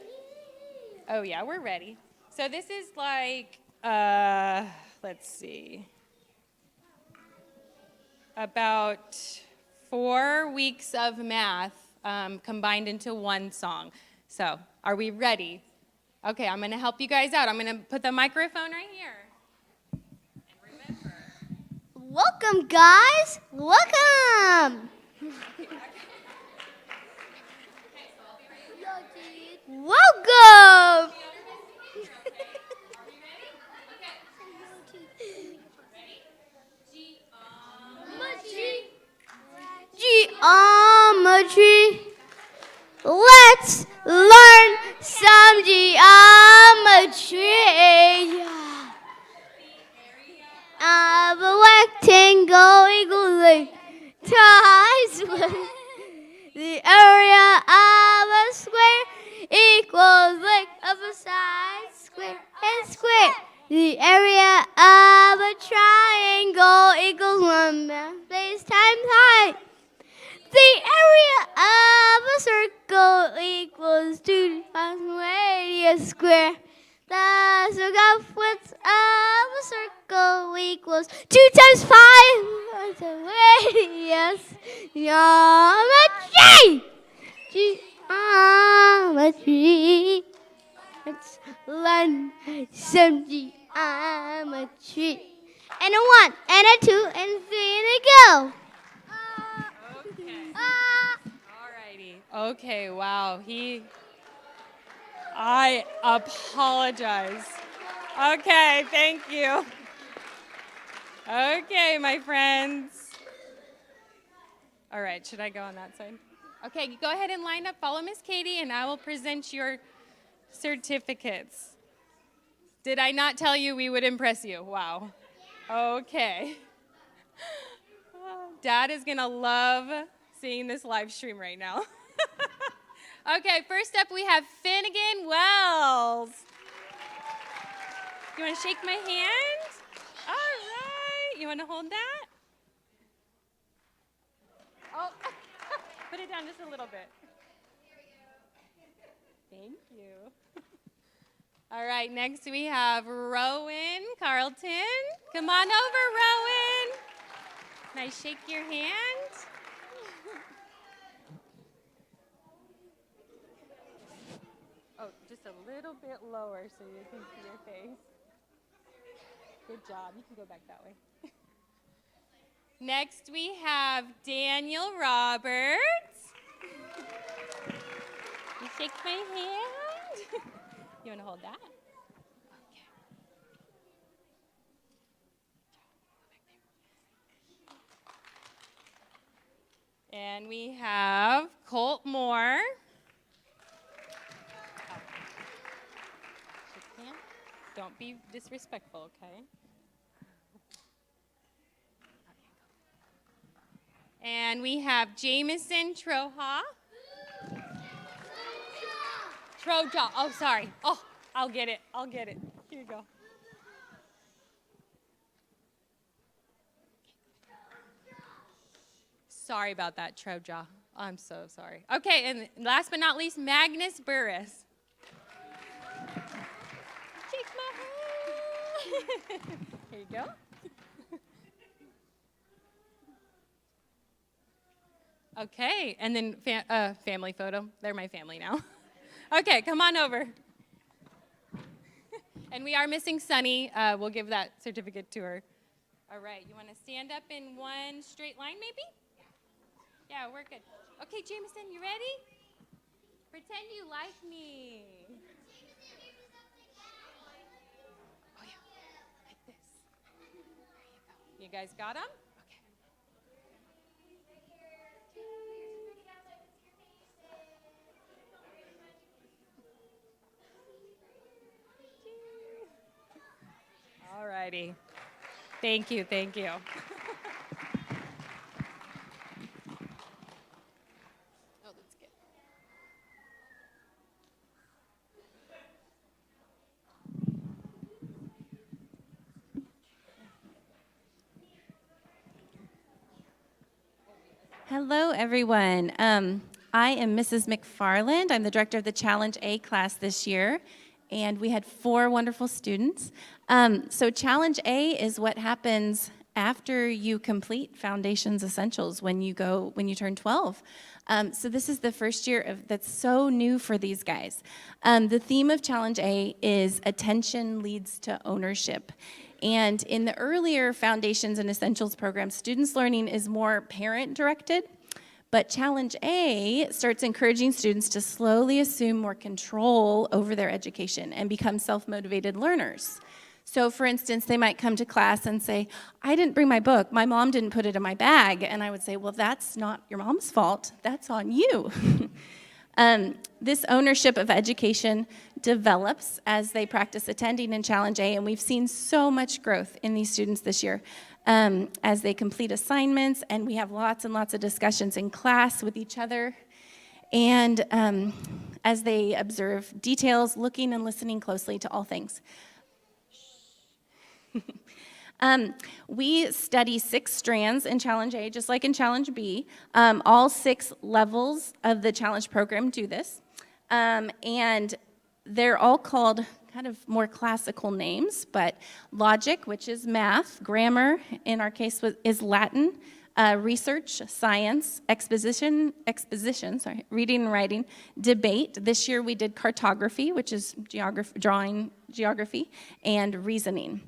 oh yeah, we're ready. So this is like, let's see, about 4 weeks of math combined into one song. So are we ready? Okay, I'm gonna help you guys out. I'm gonna put the microphone right here. And remember. Welcome, guys. Welcome. Welcome. Geometry. Let's learn some geometry. Of a rectangle equals times the area of a square equals length of a side square and square. The area of a triangle equals 1 base times height. The area of a circle equals 2 times radius square. The circumference of a circle equals 2 times 5 times radius. Geometry! Geometry. Let's learn some geometry. And a 1, and a 2, and a 3, and a go. Okay. Alrighty. Okay, wow. I apologize. Okay, thank you. Okay, my friends. All right, should I go on that side? Okay, go ahead and line up. Follow Miss Katie, and I will present your certificates. Did I not tell you we would impress you? Wow. Okay. Dad is going to love seeing this live stream right now. Okay, first up we have Finnegan Wells. You want to shake my hand? All right. You want to hold that? Oh, put it down just a little bit. Thank you. All right, next we have Rowan Carlton. Come on over, Rowan. Can I shake your hand? Oh, just a little bit lower so you can see your face. Good job. You can go back that way. Next we have Daniel Roberts. You shake my hand. You want to hold that? Okay. And we have Colt Moore. Shake hand. Don't be disrespectful, okay? And we have Jameson Troja. Troja. Oh, sorry. Oh, I'll get it. Here you go. Sorry about that, Troja. I'm so sorry. Okay, and last but not least, Magnus Burris. Shake my hand. Here you go. Okay, and then family photo. They're my family now. Okay, come on over. And we are missing Sunny. We'll give that certificate to her. All right, you want to stand up in one straight line maybe? Yeah, we're good. Okay, Jameson, you ready? Pretend you like me. Oh, yeah, like this. There you go. You guys got them? All righty. Thank you. Oh, that's good. Hello, everyone. I am Mrs. McFarland. I'm the director of the Challenge A class this year, and we had 4 wonderful students. So Challenge A is what happens after you complete Foundations Essentials when you turn 12. So this is the first year that's so new for these guys. The theme of Challenge A is attention leads to ownership. And in the earlier Foundations and Essentials program, students learning is more parent-directed. But Challenge A starts encouraging students to slowly assume more control over their education and become self-motivated learners. So for instance, they might come to class and say, I didn't bring my book, my mom didn't put it in my bag. And I would say, well, that's not your mom's fault, that's on you. This ownership of education develops as they practice attending in Challenge A, and we've seen so much growth in these students this year as they complete assignments, and we have lots and lots of discussions in class with each other, and as they observe details, looking and listening closely to all things. We study 6 strands in Challenge A, just like in Challenge B. All 6 levels of the Challenge program do this. And they're all called kind of more classical names, but logic, which is math, grammar, in our case, is Latin, research, science, exposition, reading and writing, debate. This year we did cartography, which is drawing geography, and reasoning.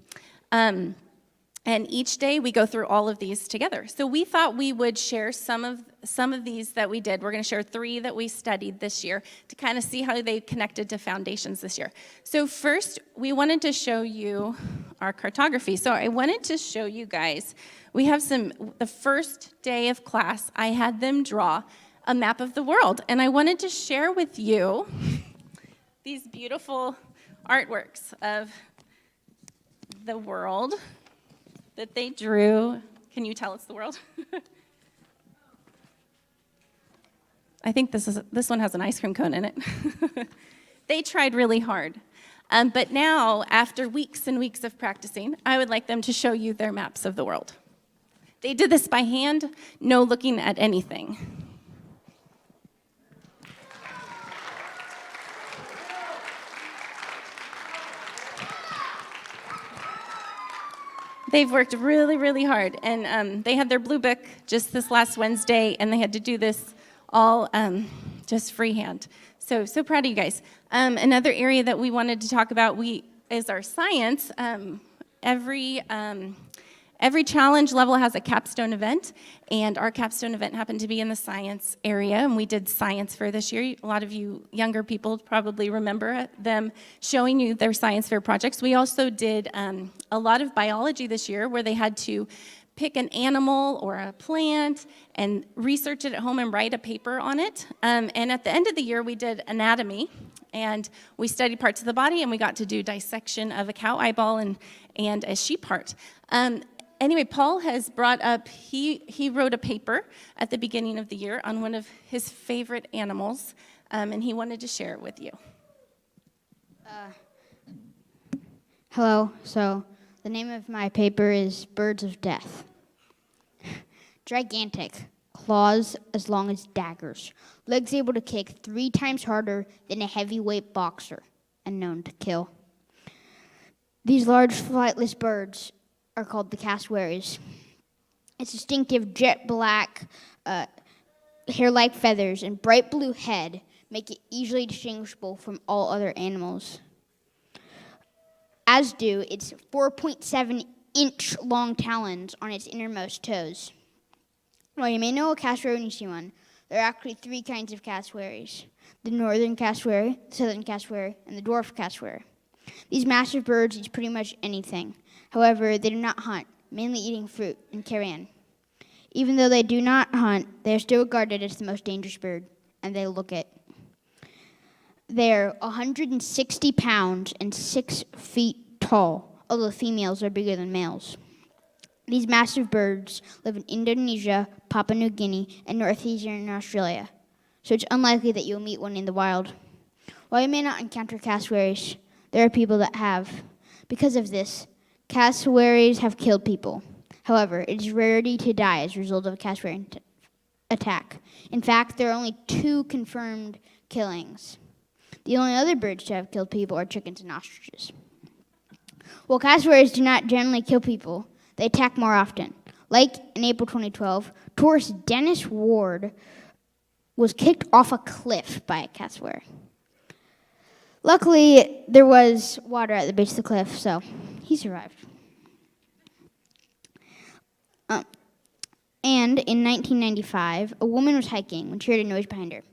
And each day we go through all of these together. So we thought we would share some of these that we did. We're going to share 3 that we studied this year to kind of see how they connected to foundations this year. So first, we wanted to show you our cartography. So I wanted to show you guys, we have the first day of class, I had them draw a map of the world. And I wanted to share with you these beautiful artworks of the world that they drew. Can you tell it's the world? I think this one has an ice cream cone in it. They tried really hard. But now, after weeks and weeks of practicing, I would like them to show you their maps of the world. They did this by hand, no looking at anything. They've worked really, really hard, and they had their blue book just this last Wednesday, and they had to do this all just freehand. So proud of you guys. Another area that we wanted to talk about is our science. Every challenge level has a capstone event, and our capstone event happened to be in the science area, and we did science fair this year. A lot of you younger people probably remember them showing you their science fair projects. We also did a lot of biology this year where they had to pick an animal or a plant and research it at home and write a paper on it. And at the end of the year, we did anatomy, and we studied parts of the body, and we got to do dissection of a cow eyeball and a sheep heart. Anyway, Paul has brought up, he wrote a paper at the beginning of the year on one of his favorite animals, and he wanted to share it with you. Hello. So the name of my paper is Birds of Death. Gigantic. Claws as long as daggers. Legs able to kick 3 times harder than a heavyweight boxer and known to kill. These large flightless birds are called the cassowaries. Its distinctive jet black hair-like feathers and bright blue head make it easily distinguishable from all other animals, as do its 4.7-inch long talons on its innermost toes. While you may know a cassowary when you see one, there are actually 3 kinds of cassowaries: the northern cassowary, the southern cassowary, and the dwarf cassowary. These massive birds eat pretty much anything. However, they do not hunt, mainly eating fruit and carrion. Even though they do not hunt, they are still regarded as the most dangerous bird, and they look it. They are 160 pounds and 6 feet tall, although females are bigger than males. These massive birds live in Indonesia, Papua New Guinea, and northeastern Australia, so it's unlikely that you'll meet one in the wild. While you may not encounter cassowaries, there are people that have. Because of this, cassowaries have killed people. However, it is rarity to die as a result of a cassowary attack. In fact, there are only 2 confirmed killings. The only other birds to have killed people are chickens and ostriches. While cassowaries do not generally kill people, they attack more often. Like in April 2012, tourist Dennis Ward was kicked off a cliff by a cassowary. Luckily, there was water at the base of the cliff, so he survived. And in 1995, a woman was hiking when she heard a noise behind her.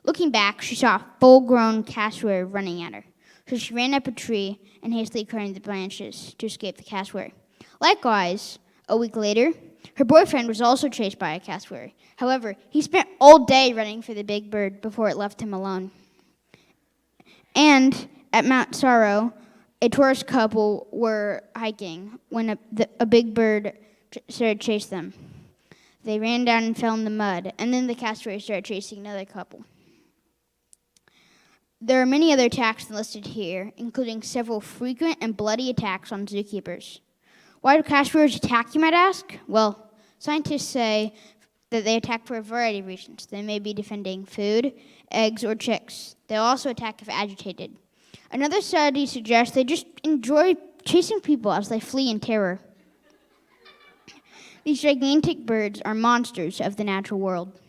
Looking back, she saw a full-grown cassowary running at her. So she ran up a tree and hastily climbed the branches to escape the cassowary. Likewise, a week later, her boyfriend was also chased by a cassowary. However, he spent all day running for the big bird before it left him alone. And at Mount Sorrow, a tourist couple were hiking when a big bird started to chase them. They ran down and fell in the mud, and then the cassowary started chasing another couple. There are many other attacks listed here, including several frequent and bloody attacks on zookeepers. Why do cassowaries attack, you might ask? Well, scientists say that they attack for a variety of reasons. They may be defending food, eggs, or chicks. They'll also attack if agitated. Another study suggests they just enjoy chasing people as they flee in terror. These gigantic birds are monsters of the natural world.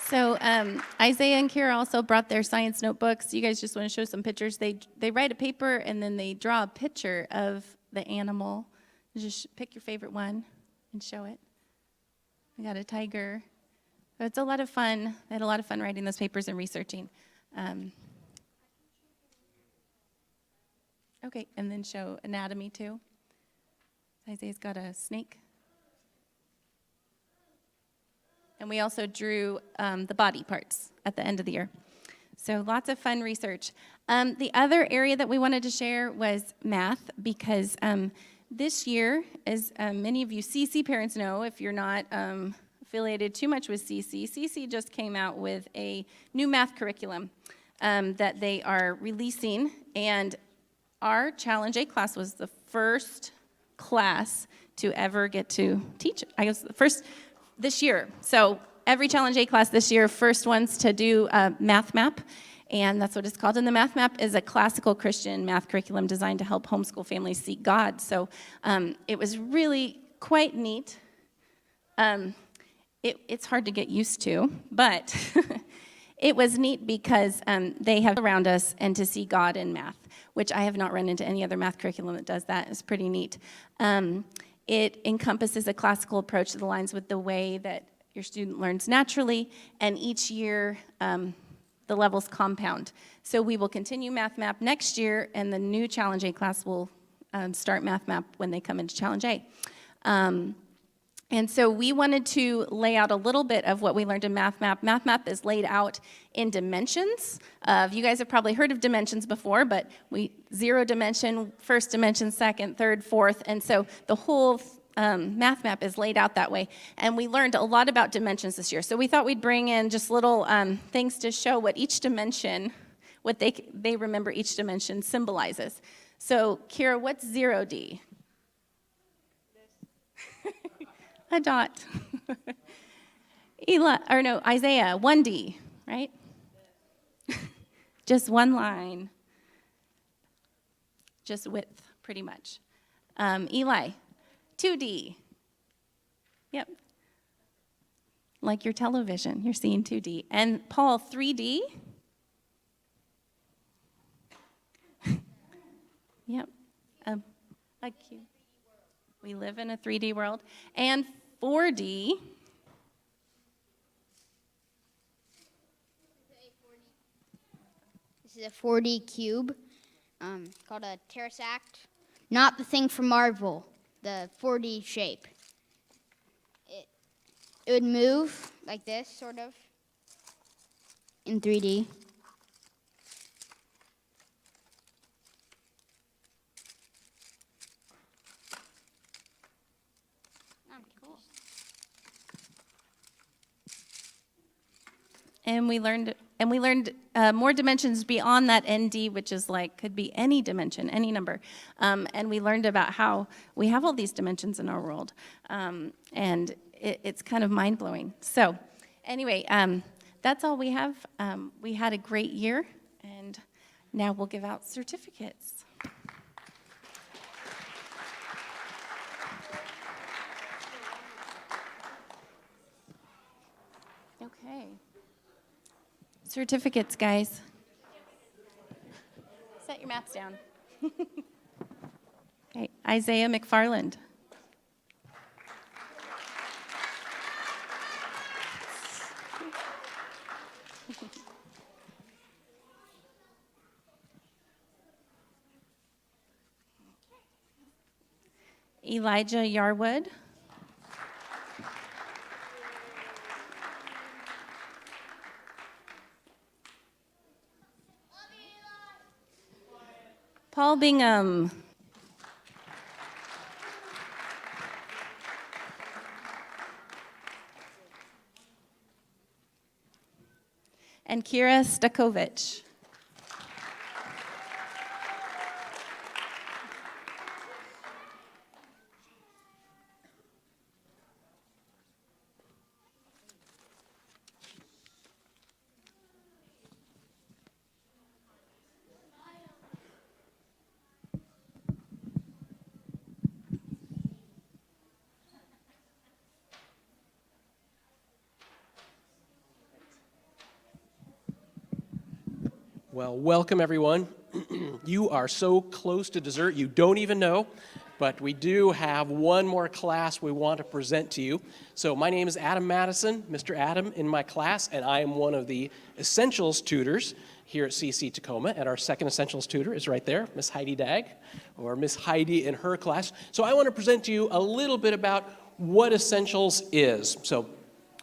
So Isaiah and Kira also brought their science notebooks. You guys just want to show some pictures. They write a paper and then they draw a picture of the animal. Just pick your favorite one and show it. I got a tiger. It's a lot of fun. I had a lot of fun writing those papers and researching. Okay, and then show anatomy too. Isaiah's got a snake. And we also drew the body parts at the end of the year. So lots of fun research. The other area that we wanted to share was math, because this year, as many of you CC parents know, if you're not affiliated too much with CC just came out with a new math curriculum that they are releasing. And our Challenge A class was the first class to ever get to teach, I guess, the first this year. So every Challenge A class this year, first ones to do a math map, and that's what it's called. And the math map is a classical Christian math curriculum designed to help homeschool families seek God. So it was really quite neat. It's hard to get used to, but it was neat because they have around us and to see God in math, which I have not run into any other math curriculum that does that. It's pretty neat. It encompasses a classical approach that aligns with the way that your student learns naturally, and each year the levels compound. So we will continue Math Map next year, and the new Challenge A class will start Math Map when they come into Challenge A. And so we wanted to lay out a little bit of what we learned in Math Map. Math Map is laid out in dimensions. You guys have probably heard of dimensions before, but 0 dimension, first dimension, second, third, fourth, and so the whole Math Map is laid out that way. And we learned a lot about dimensions this year. So we thought we'd bring in just little things to show what each dimension, what they remember each dimension symbolizes. So Kira, what's 0D? A dot. Isaiah, 1D, right? Just one line. Just width, pretty much. Eli, 2D. Yep. Like your television, you're seeing 2D. And Paul, 3D. Yep. A cube. We live in a 3D world. And 4D. This is a 4D cube called a Terrasact. Not the thing from Marvel, the 4D shape. It would move like this, sort of, in 3D. And we learned more dimensions beyond that ND, which is like, could be any dimension, any number. And we learned about how we have all these dimensions in our world. And it's kind of mind-blowing. So anyway, that's all we have. We had a great year, and now we'll give out certificates. Okay. Certificates, guys. Set your maps down. Okay, Isaiah McFarland. Elijah Yarwood. Paul Bingham. And Kira Stakovich. Well, welcome everyone. You are so close to dessert you don't even know, but we do have one more class we want to present to you. So my name is Adam Madison, Mr. Adam in my class, and I am one of the Essentials tutors here at CC Tacoma, and our second Essentials tutor is right there, Miss Heidi Dagg, or Miss Heidi in her class. So I want to present to you a little bit about what Essentials is. So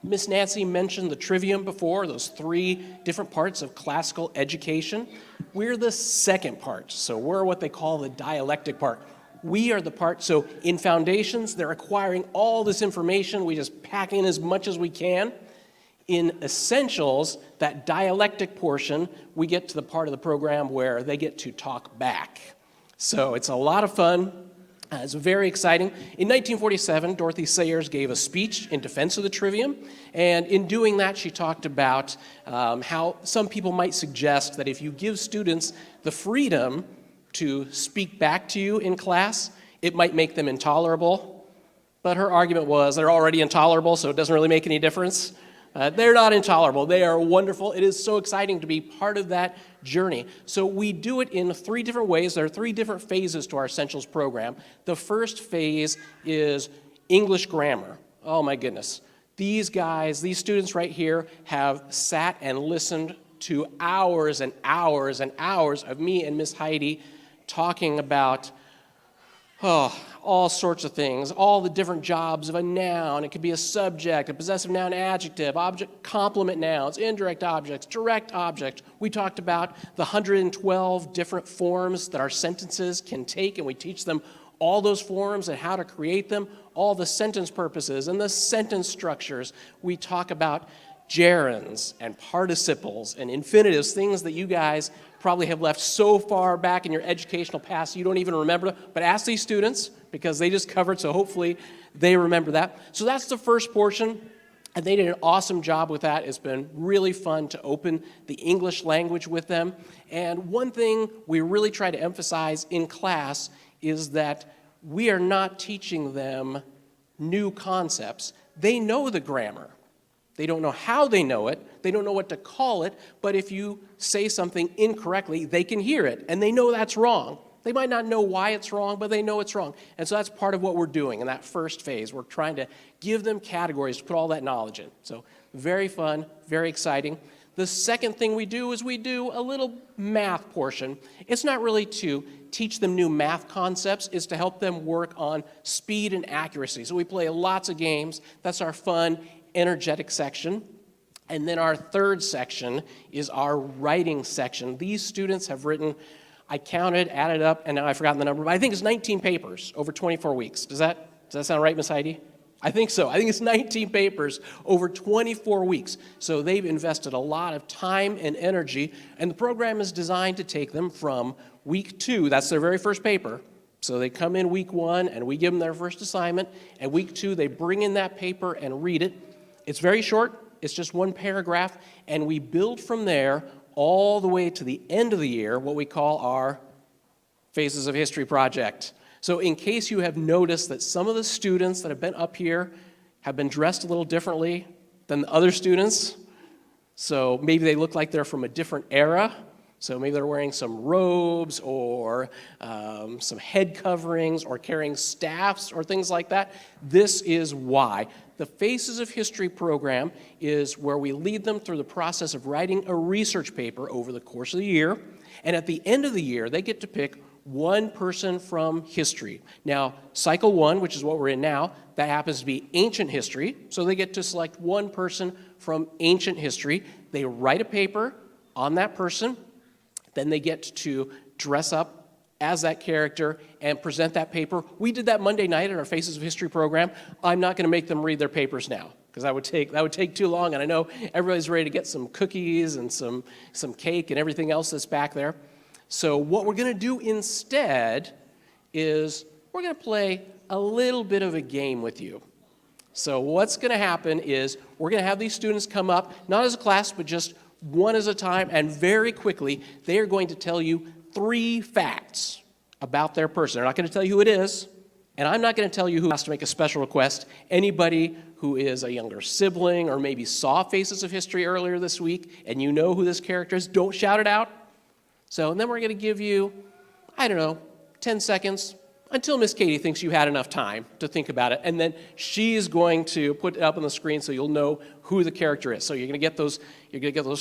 Miss Nancy mentioned the trivium before, those 3 different parts of classical education. We're the second part, so we're what they call the dialectic part. We are the part, so in foundations, they're acquiring all this information. We just pack in as much as we can. In essentials, that dialectic portion, we get to the part of the program where they get to talk back. So it's a lot of fun. It's very exciting. In 1947, Dorothy Sayers gave a speech in defense of the trivium, and in doing that, she talked about how some people might suggest that if you give students the freedom to speak back to you in class, it might make them intolerable. But her argument was they're already intolerable, so it doesn't really make any difference. They're not intolerable. They are wonderful. It is so exciting to be part of that journey. So we do it in 3 different ways. There are 3 different phases to our Essentials program. The first phase is English grammar. Oh my goodness. These guys, these students right here have sat and listened to hours and hours and hours of me and Miss Heidi talking about all sorts of things, all the different jobs of a noun. It could be a subject, a possessive noun, adjective, object, complement nouns, indirect objects, direct objects. We talked about the 112 different forms that our sentences can take, and we teach them all those forms and how to create them, all the sentence purposes and the sentence structures. We talk about gerunds and participles and infinitives, things that you guys probably have left so far back in your educational past you don't even remember. But ask these students because they just covered, so hopefully they remember that. So that's the first portion, and they did an awesome job with that. It's been really fun to open the English language with them. And one thing we really try to emphasize in class is that we are not teaching them new concepts. They know the grammar. They don't know how they know it, they don't know what to call it, but if you say something incorrectly, they can hear it, and they know that's wrong. They might not know why it's wrong, but they know it's wrong. And so that's part of what we're doing in that first phase. We're trying to give them categories to put all that knowledge in. So very fun, very exciting. The second thing we do is we do a little math portion. It's not really to teach them new math concepts, it's to help them work on speed and accuracy. So we play lots of games. That's our fun, energetic section. And then our third section is our writing section. These students have written, I counted, added up, and now I've forgotten the number, but I think it's 19 papers over 24 weeks. Does that sound right, Miss Heidi? I think so. I think it's 19 papers over 24 weeks. So they've invested a lot of time and energy, and the program is designed to take them from week 2, that's their very first paper. So they come in week 1, and we give them their first assignment, and week 2, they bring in that paper and read it. It's very short. It's just 1 paragraph, and we build from there all the way to the end of the year, what we call our Faces of History project. So in case you have noticed that some of the students that have been up here have been dressed a little differently than the other students, so maybe they look like they're from a different era, so maybe they're wearing some robes or some head coverings or carrying staffs or things like that. This is why. The Faces of History program is where we lead them through the process of writing a research paper over the course of the year. And at the end of the year, they get to pick 1 person from history. Now, cycle 1, which is what we're in now, that happens to be ancient history. So they get to select 1 person from ancient history. They write a paper on that person. Then they get to dress up as that character and present that paper. We did that Monday night at our Faces of History program. I'm not going to make them read their papers now because that would take too long, and I know everybody's ready to get some cookies and some cake and everything else that's back there. So what we're going to do instead is we're going to play a little bit of a game with you. So what's going to happen is we're going to have these students come up, not as a class, but just one at a time, and very quickly they are going to tell you 3 facts about their person. They're not going to tell you who it is, and I'm not going to tell you who has to make a special request. Anybody who is a younger sibling or maybe saw Faces of History earlier this week and you know who this character is, don't shout it out. So, and then we're going to give you, I don't know, 10 seconds until Miss Katie thinks you had enough time to think about it. And then she's going to put it up on the screen so you'll know who the character is. So you're going to get those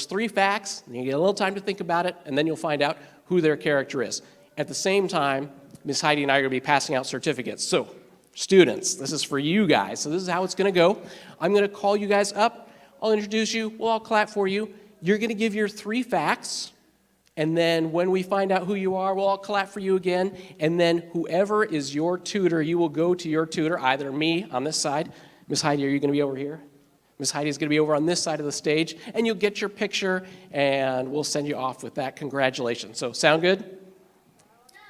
3 facts, and you get a little time to think about it, and then you'll find out who their character is. At the same time, Miss Heidi and I are going to be passing out certificates. So, students, this is for you guys. So this is how it's going to go. I'm going to call you guys up. I'll introduce you. We'll all clap for you. You're going to give your 3 facts. And then when we find out who you are, we'll all clap for you again. And then whoever is your tutor, you will go to your tutor, either me on this side. Miss Heidi, are you going to be over here? Miss Heidi is going to be over on this side of the stage. And you'll get your picture, and we'll send you off with that. Congratulations. So sound good?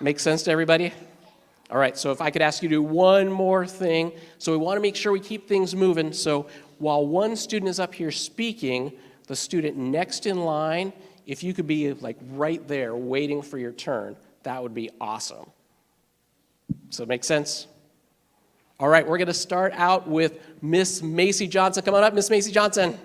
Make sense to everybody? All right, so if I could ask you to do one more thing. So we want to make sure we keep things moving. So while one student is up here speaking, the student next in line, if you could be like right there waiting for your turn, that would be awesome. So make sense? All right, we're going to start out with Miss Macy Johnson. Come on up, Miss Macy Johnson.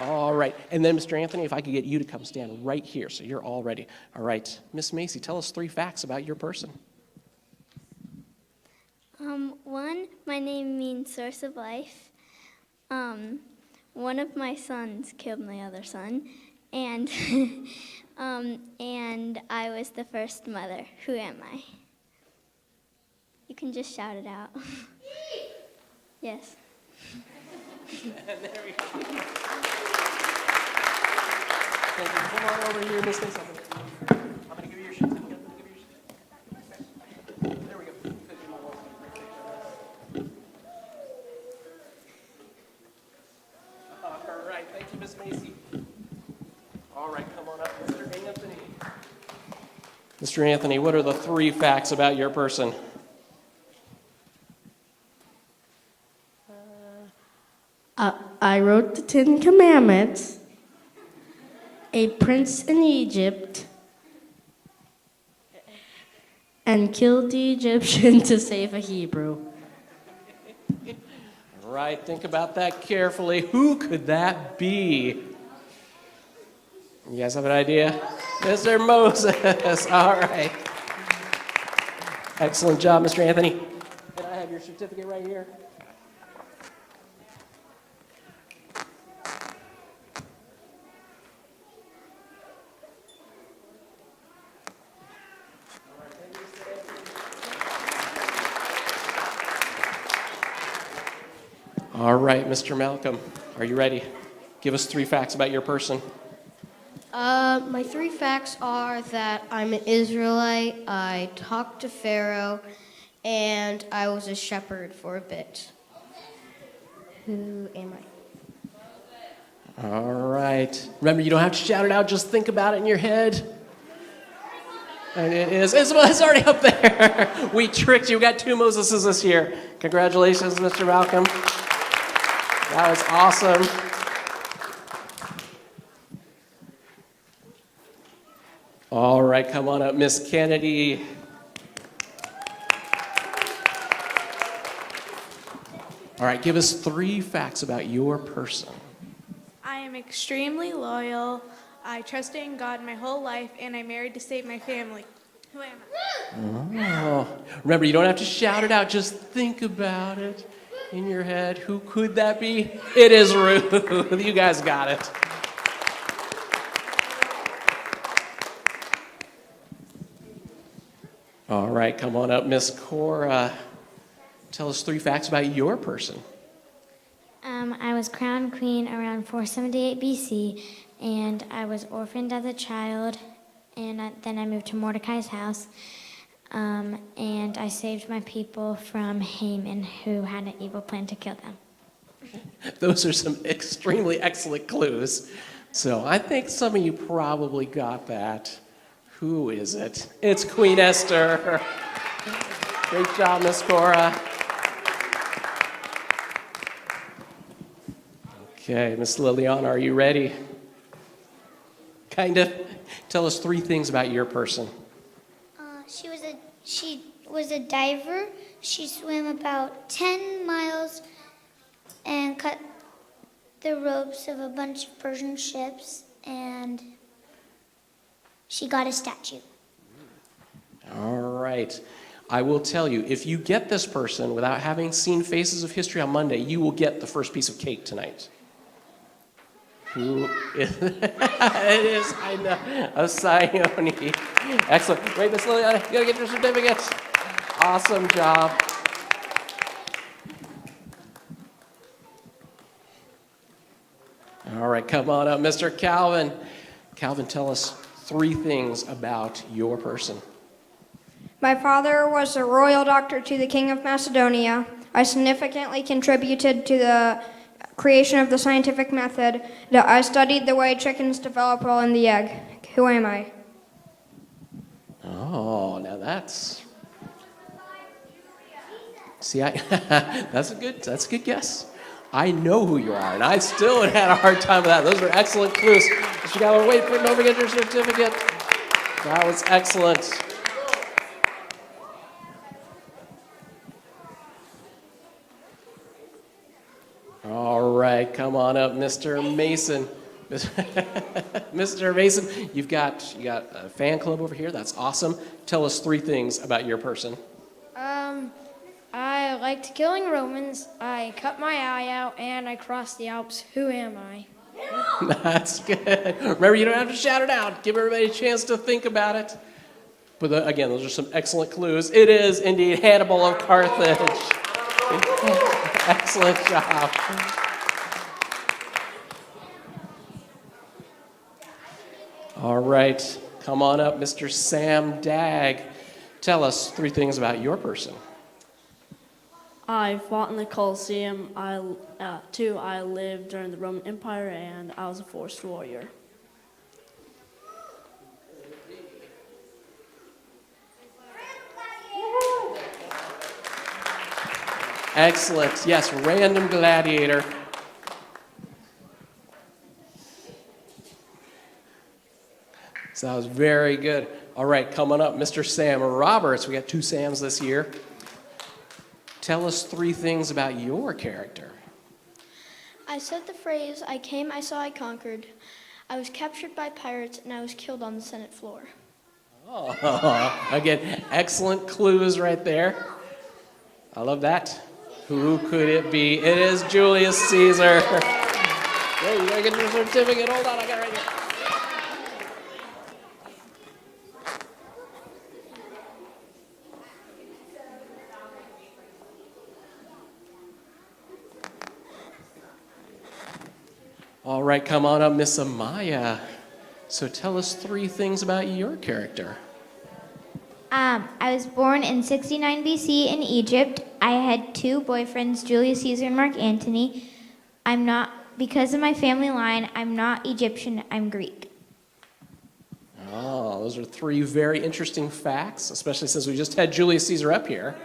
All right, and then Mr. Anthony, if I could get you to come stand right here so you're all ready. All right, Miss Macy, tell us 3 facts about your person. 1, my name means source of life. One of my sons killed my other son, and and I was the first mother. Who am I? You can just shout it out. Yes. There we go. Thank you. Come on over here, Miss Macy. I'm going to give you your certificate. There we go. All right, thank you, Miss Macy. All right, come on up, Mr. Anthony. Mr. Anthony, what are the 3 facts about your person? I wrote the 10 Commandments, a prince in Egypt, and killed the Egyptian to save a Hebrew. Right, think about that carefully. Who could that be? You guys have an idea? Mr. Moses. All right. Excellent job, Mr. Anthony. Can I have your certificate right here? All right, Mr. Malcolm, are you ready? Give us 3 facts about your person. My 3 facts are that I'm an Israelite, I talked to Pharaoh, and I was a shepherd for a bit. Who am I? All right. Remember, you don't have to shout it out, just think about it in your head. And it's already up there. We tricked you. We got 2 Moseses this year. Congratulations, Mr. Malcolm. That was awesome. All right, come on up, Miss Kennedy. All right, give us 3 facts about your person. I am extremely loyal. I trusted in God my whole life, and I married to save my family. Who am I? Oh. Remember, you don't have to shout it out. Just think about it in your head. Who could that be? It is Ruth. You guys got it. All right, come on up, Miss Cora. Tell us 3 facts about your person. I was crowned queen around 478 BC, and I was orphaned as a child, and then I moved to Mordecai's house, and I saved my people from Haman, who had an evil plan to kill them. Those are some extremely excellent clues. So I think some of you probably got that. Who is it? It's Queen Esther. Great job, Miss Cora. Okay, Miss Liliana, are you ready? Kind of. Tell us 3 things about your person. She was a diver. She swam about 10 miles and cut the robes of a bunch of Persian ships, and she got a statue. All right. I will tell you, if you get this person without having seen Faces of History on Monday, you will get the first piece of cake tonight. Who is it? Is, I know, a Sione. Excellent. Wait, Miss Liliana, you gotta get your certificate. Awesome job. All right, come on up, Mr. Calvin. Calvin, tell us 3 things about your person. My father was a royal doctor to the King of Macedonia. I significantly contributed to the creation of the scientific method. I studied the way chickens develop while in the egg. Who am I? Oh, now that's... See, that's a good guess. I know who you are, and I still had a hard time with that. Those are excellent clues. Mr. Gallo, wait, don't forget your certificate. That was excellent. All right, come on up, Mr. Mason. Mr. Mason, you got a fan club over here. That's awesome. Tell us 3 things about your person. I liked killing Romans, I cut my eye out, and I crossed the Alps. Who am I? That's good. Remember, you don't have to shout it out. Give everybody a chance to think about it. But again, those are some excellent clues. It is indeed Hannibal of Carthage. Excellent job. All right, come on up, Mr. Sam Dagg. Tell us 3 things about your person. I fought in the Colosseum. I lived during the Roman Empire, and I was a forced warrior. Excellent. Yes, random gladiator. So that was very good. All right, coming up, Mr. Sam Roberts. We got 2 Sams this year. Tell us 3 things about your character. I said the phrase, I came, I saw, I conquered. I was captured by pirates, and I was killed on the Senate floor. Oh, again, excellent clues right there. I love that. Who could it be? It is Julius Caesar. Hey, you gotta get your certificate. Hold on, I got it right here. All right, come on up, Miss Amaya. So tell us 3 things about your character. I was born in 69 BC in Egypt. I had 2 boyfriends, Julius Caesar and Mark Antony. Because of my family line, I'm not Egyptian, I'm Greek. Oh, those are 3 very interesting facts, especially since we just had Julius Caesar up here.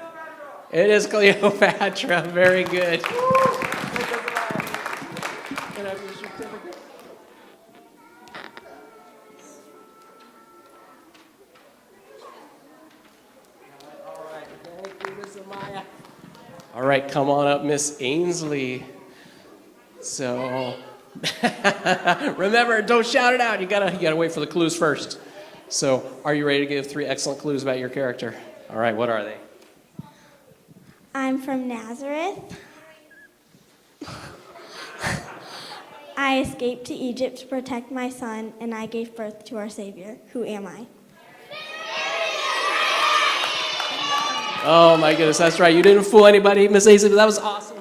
It is Cleopatra. Very good. All right, come on up, Miss Ainsley. So, remember, don't shout it out. You gotta wait for the clues first. So, are you ready to give 3 excellent clues about your character? All right, what are they? I'm from Nazareth. I escaped to Egypt to protect my son, and I gave birth to our Savior. Who am I? Oh my goodness, that's right. You didn't fool anybody, Miss Ainsley, but that was awesome.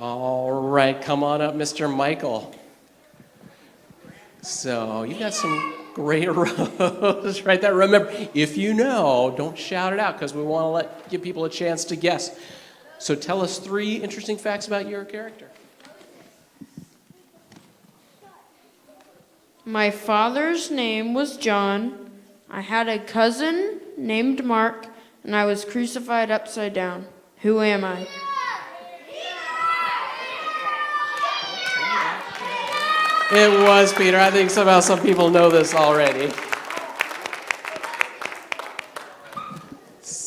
All right, come on up, Mr. Michael. So you got some great rows right there. Remember, if you know, don't shout it out because we want to give people a chance to guess. So tell us 3 interesting facts about your character. My father's name was John. I had a cousin named Mark, and I was crucified upside down. Who am I? It was Peter. I think somehow some people know this already.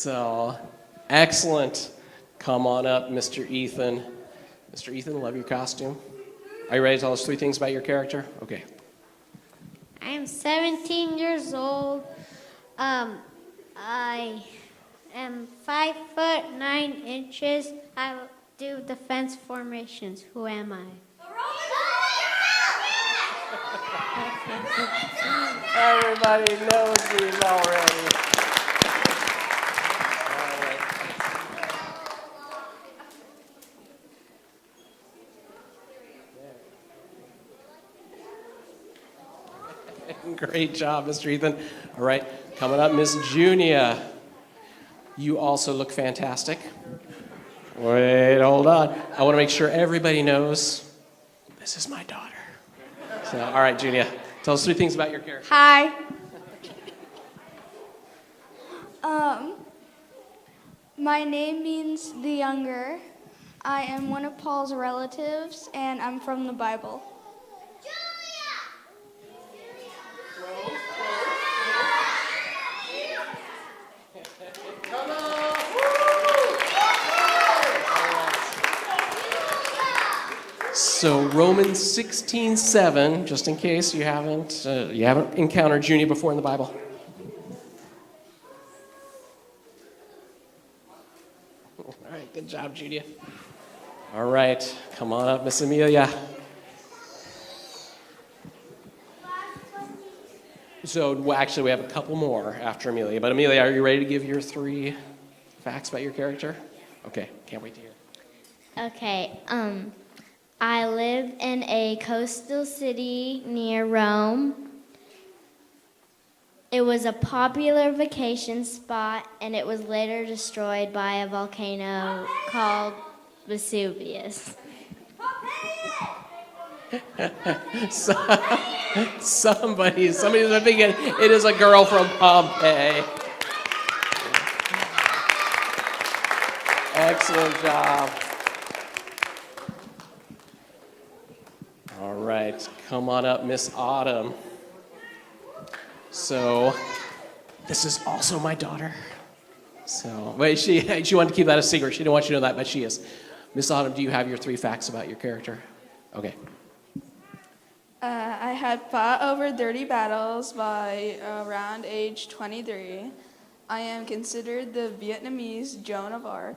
So, excellent. Come on up, Mr. Ethan. Mr. Ethan, love your costume. Are you ready to tell us 3 things about your character? Okay. I am 17 years old. I am 5 foot 9 inches. I do defense formations. Who am I? Everybody knows these already. Great job, Mr. Ethan. All right, coming up, Miss Junia. You also look fantastic. Wait, hold on. I want to make sure everybody knows this is my daughter. So, all right, Junia, tell us 3 things about your character. Hi. My name means the younger. I am one of Paul's relatives, and I'm from the Bible. So Romans 16:7, just in case you haven't encountered Junia before in the Bible. All right, good job, Junia. All right, come on up, Miss Amelia. So well, actually, we have a couple more after Amelia. But Amelia, are you ready to give your 3 facts about your character? Okay, can't wait to hear. Okay, I live in a coastal city near Rome. It was a popular vacation spot, and it was later destroyed by a volcano called Vesuvius. Somebody's thinking it is a girl from Pompeii. Excellent job. All right, come on up, Miss Autumn. So, this is also my daughter. So, wait, she wanted to keep that a secret. She didn't want you to know that, but she is. Miss Autumn, do you have your 3 facts about your character? Okay. I had fought over 30 battles by around age 23. I am considered the Vietnamese Joan of Arc,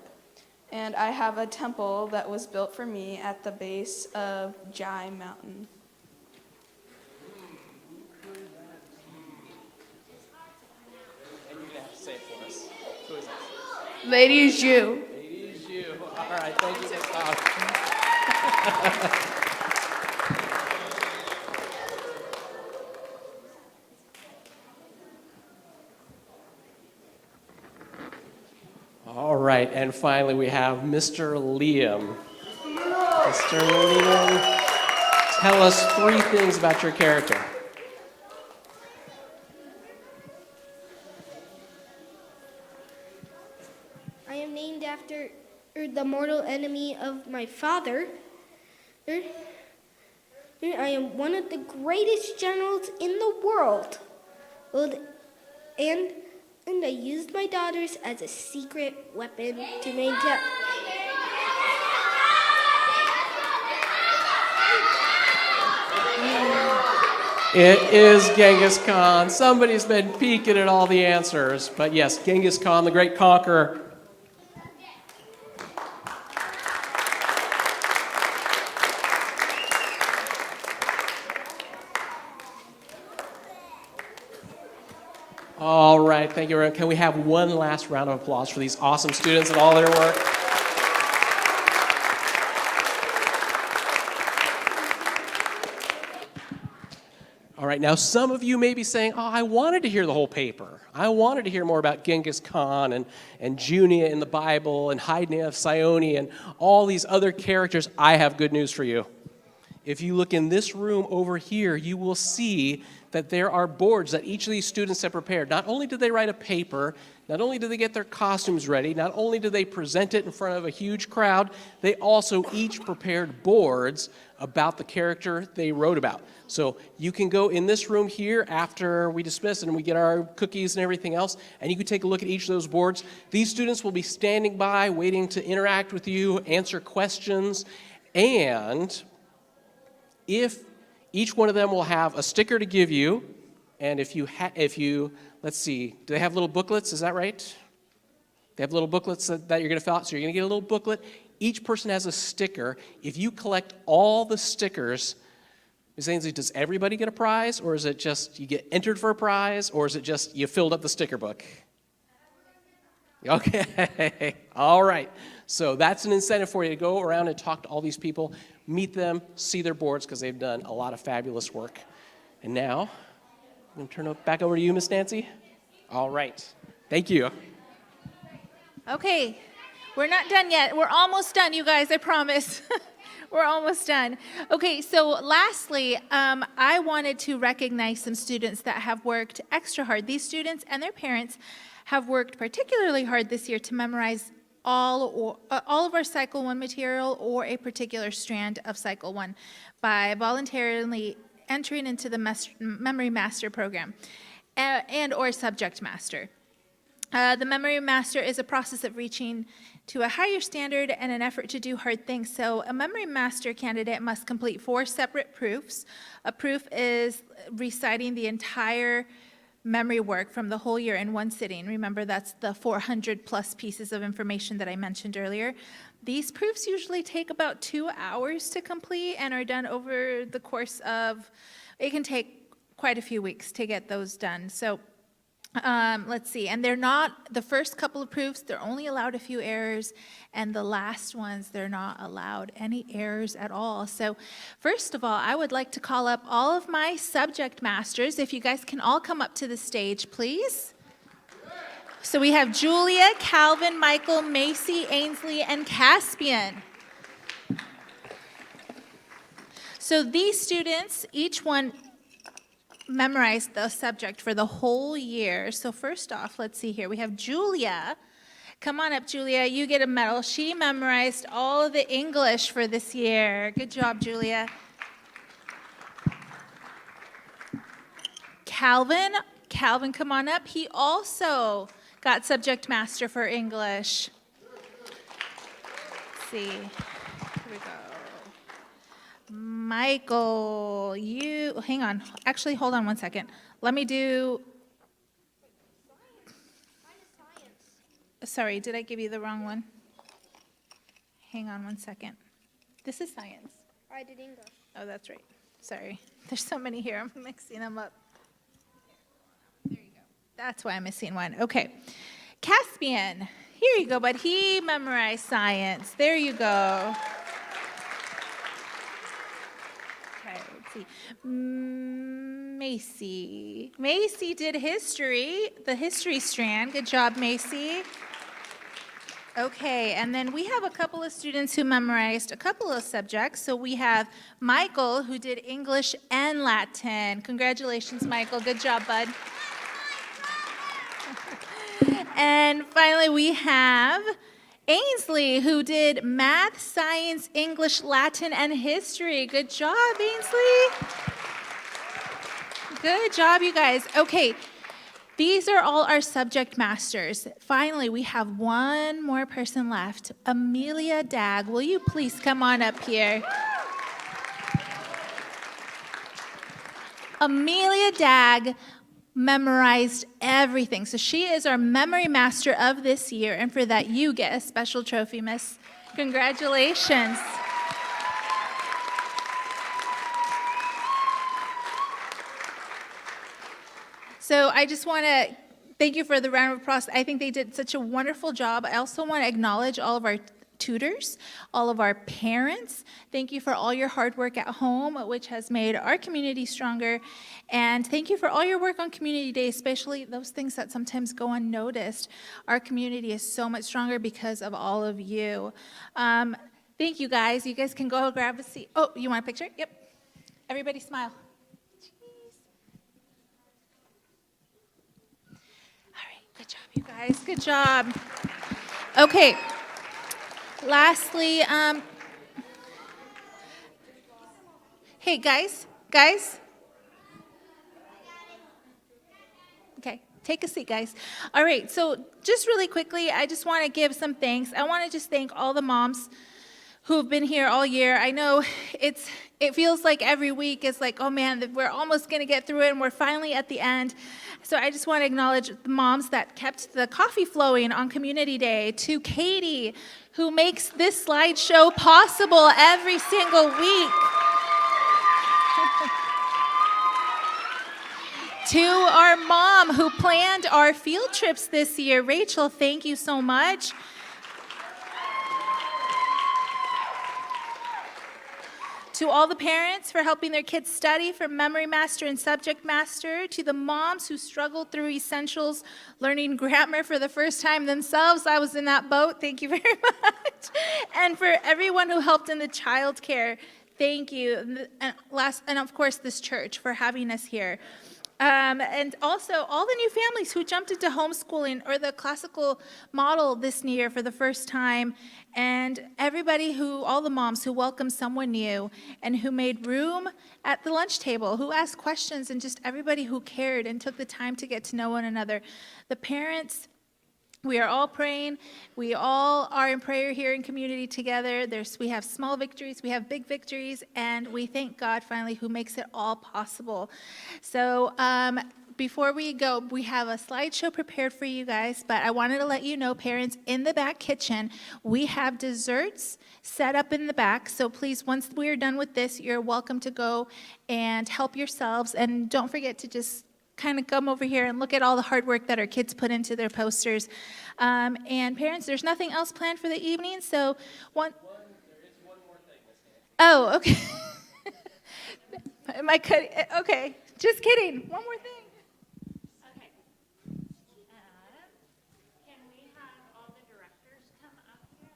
and I have a temple that was built for me at the base of Jai Mountain. And you're going to have to say it for us. Who is this? Lady Zhu. Lady Zhu. All right, thank you, Miss Autumn. All right, and finally we have Mr. Liam. Mr. Liam, tell us 3 things about your character. I am named after the mortal enemy of my father. I am one of the greatest generals in the world. And I used my daughters as a secret weapon to maintain. It is Genghis Khan. Somebody's been peeking at all the answers. But yes, Genghis Khan, the great conqueror. All right, thank you, everyone. Can we have one last round of applause for these awesome students and all their work? All right, now some of you may be saying, oh, I wanted to hear the whole paper. I wanted to hear more about Genghis Khan and Junia in the Bible and Hydnia of Sione and all these other characters. I have good news for you. if you look in this room over here, you will see that there are boards that each of these students have prepared. Not only did they write a paper, not only did they get their costumes ready, not only did they present it in front of a huge crowd, they also each prepared boards about the character they wrote about. So you can go in this room here after we dismiss and we get our cookies and everything else, and you can take a look at each of those boards. These students will be standing by, waiting to interact with you, answer questions, and if each one of them will have a sticker to give you, and if you, let's see, do they have little booklets? Is that right? They have little booklets that you're going to fill out, so you're going to get a little booklet. Each person has a sticker. If you collect all the stickers, Ms. Ainsley, does everybody get a prize, or is it just you get entered for a prize, or is it just you filled up the sticker book? Okay, all right. So that's an incentive for you to go around and talk to all these people, meet them, see their boards, because they've done a lot of fabulous work. And now, I'm going to turn it back over to you, Miss Nancy. All right. Thank you. Okay, we're not done yet. We're almost done, you guys, I promise. We're almost done. Okay, so lastly, I wanted to recognize some students that have worked extra hard. These students and their parents have worked particularly hard this year to memorize all of our Cycle 1 material or a particular strand of Cycle 1 by voluntarily entering into the Memory Master program and or Subject Master. The Memory Master is a process of reaching to a higher standard and an effort to do hard things. So a Memory Master candidate must complete 4 separate proofs. A proof is reciting the entire memory work from the whole year in one sitting. Remember, that's the 400 plus pieces of information that I mentioned earlier. These proofs usually take about 2 hours to complete and are done over the course of, it can take quite a few weeks to get those done. So let's see, and they're not, the first couple of proofs, they're only allowed a few errors, and the last ones, they're not allowed any errors at all. So first of all, I would like to call up all of my subject masters. If you guys can all come up to the stage, please. So we have Julia, Calvin, Michael, Macy, Ainsley, and Caspian. So these students, each one memorized the subject for the whole year. So first off, let's see here. We have Julia. Come on up, Julia. You get a medal. She memorized all of the English for this year. Good job, Julia. Calvin, come on up. He also got subject master for English. Let's see. Here we go. Michael, you, hang on. Actually, hold on one second. Let me do, sorry, did I give you the wrong one? Hang on one second. This is science. I did English. Oh, that's right. Sorry. There's so many here. I'm mixing them up. There you go. That's why I'm missing one. Okay. Caspian, here you go, bud. He memorized science. There you go. Let's see. Macy did history, the history strand. Good job, Macy. Okay, and then we have a couple of students who memorized a couple of subjects. So we have Michael, who did English and Latin. Congratulations, Michael. Good job, bud. And finally, we have Ainsley, who did math, science, English, Latin, and history. Good job, Ainsley. Good job, you guys. Okay, these are all our subject masters. Finally, we have one more person left. Amelia Dag, will you please come on up here? Amelia Dag memorized everything. So she is our memory master of this year, and for that you get a special trophy, miss. Congratulations. So I just want to thank you for the round of applause. I think they did such a wonderful job. I also want to acknowledge all of our tutors, all of our parents. Thank you for all your hard work at home, which has made our community stronger. And thank you for all your work on Community Day, especially those things that sometimes go unnoticed. Our community is so much stronger because of all of you. Thank you, guys. You guys can go grab a seat. Oh, you want a picture? Yep. Everybody smile. Cheese. All right, good job, you guys. Good job. Okay. Lastly, hey, guys. Okay, take a seat, guys. All right, so just really quickly, I just want to give some thanks. I want to just thank all the moms who have been here all year. I know it feels like every week is like, oh man, we're almost going to get through it, and we're finally at the end. So I just want to acknowledge the moms that kept the coffee flowing on Community Day, to Katie, who makes this slideshow possible every single week. To our mom who planned our field trips this year, Rachel, thank you so much. To all the parents for helping their kids study from Memory Master and Subject Master, to the moms who struggled through Essentials, learning grammar for the first time themselves. I was in that boat, thank you very much. And for everyone who helped in the child care, thank you. And of course, this church for having us here. And also all the new families who jumped into homeschooling or the classical model this year for the first time, and all the moms who welcomed someone new and who made room at the lunch table, who asked questions, and just everybody who cared and took the time to get to know one another. The parents, we are all praying. We all are in prayer here in community together. We have small victories, we have big victories, and we thank God finally who makes it all possible. So before we go, we have a slideshow prepared for you guys, but I wanted to let you know, parents, in the back kitchen, we have desserts set up in the back. So please, once we are done with this, you're welcome to go and help yourselves. And don't forget to just kind of come over here and look at all the hard work that our kids put into their posters. And parents, there's nothing else planned for the evening, so there is one more thing. Oh, okay. Am I cutting? Okay, just kidding. One more thing. Okay. Can we have all the directors come up here?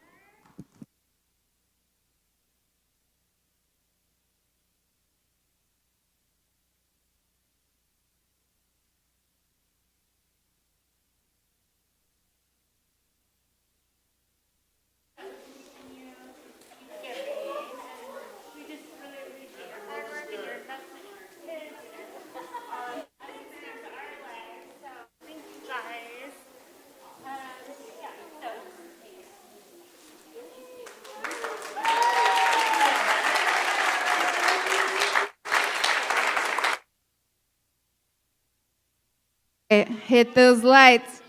Hit those lights.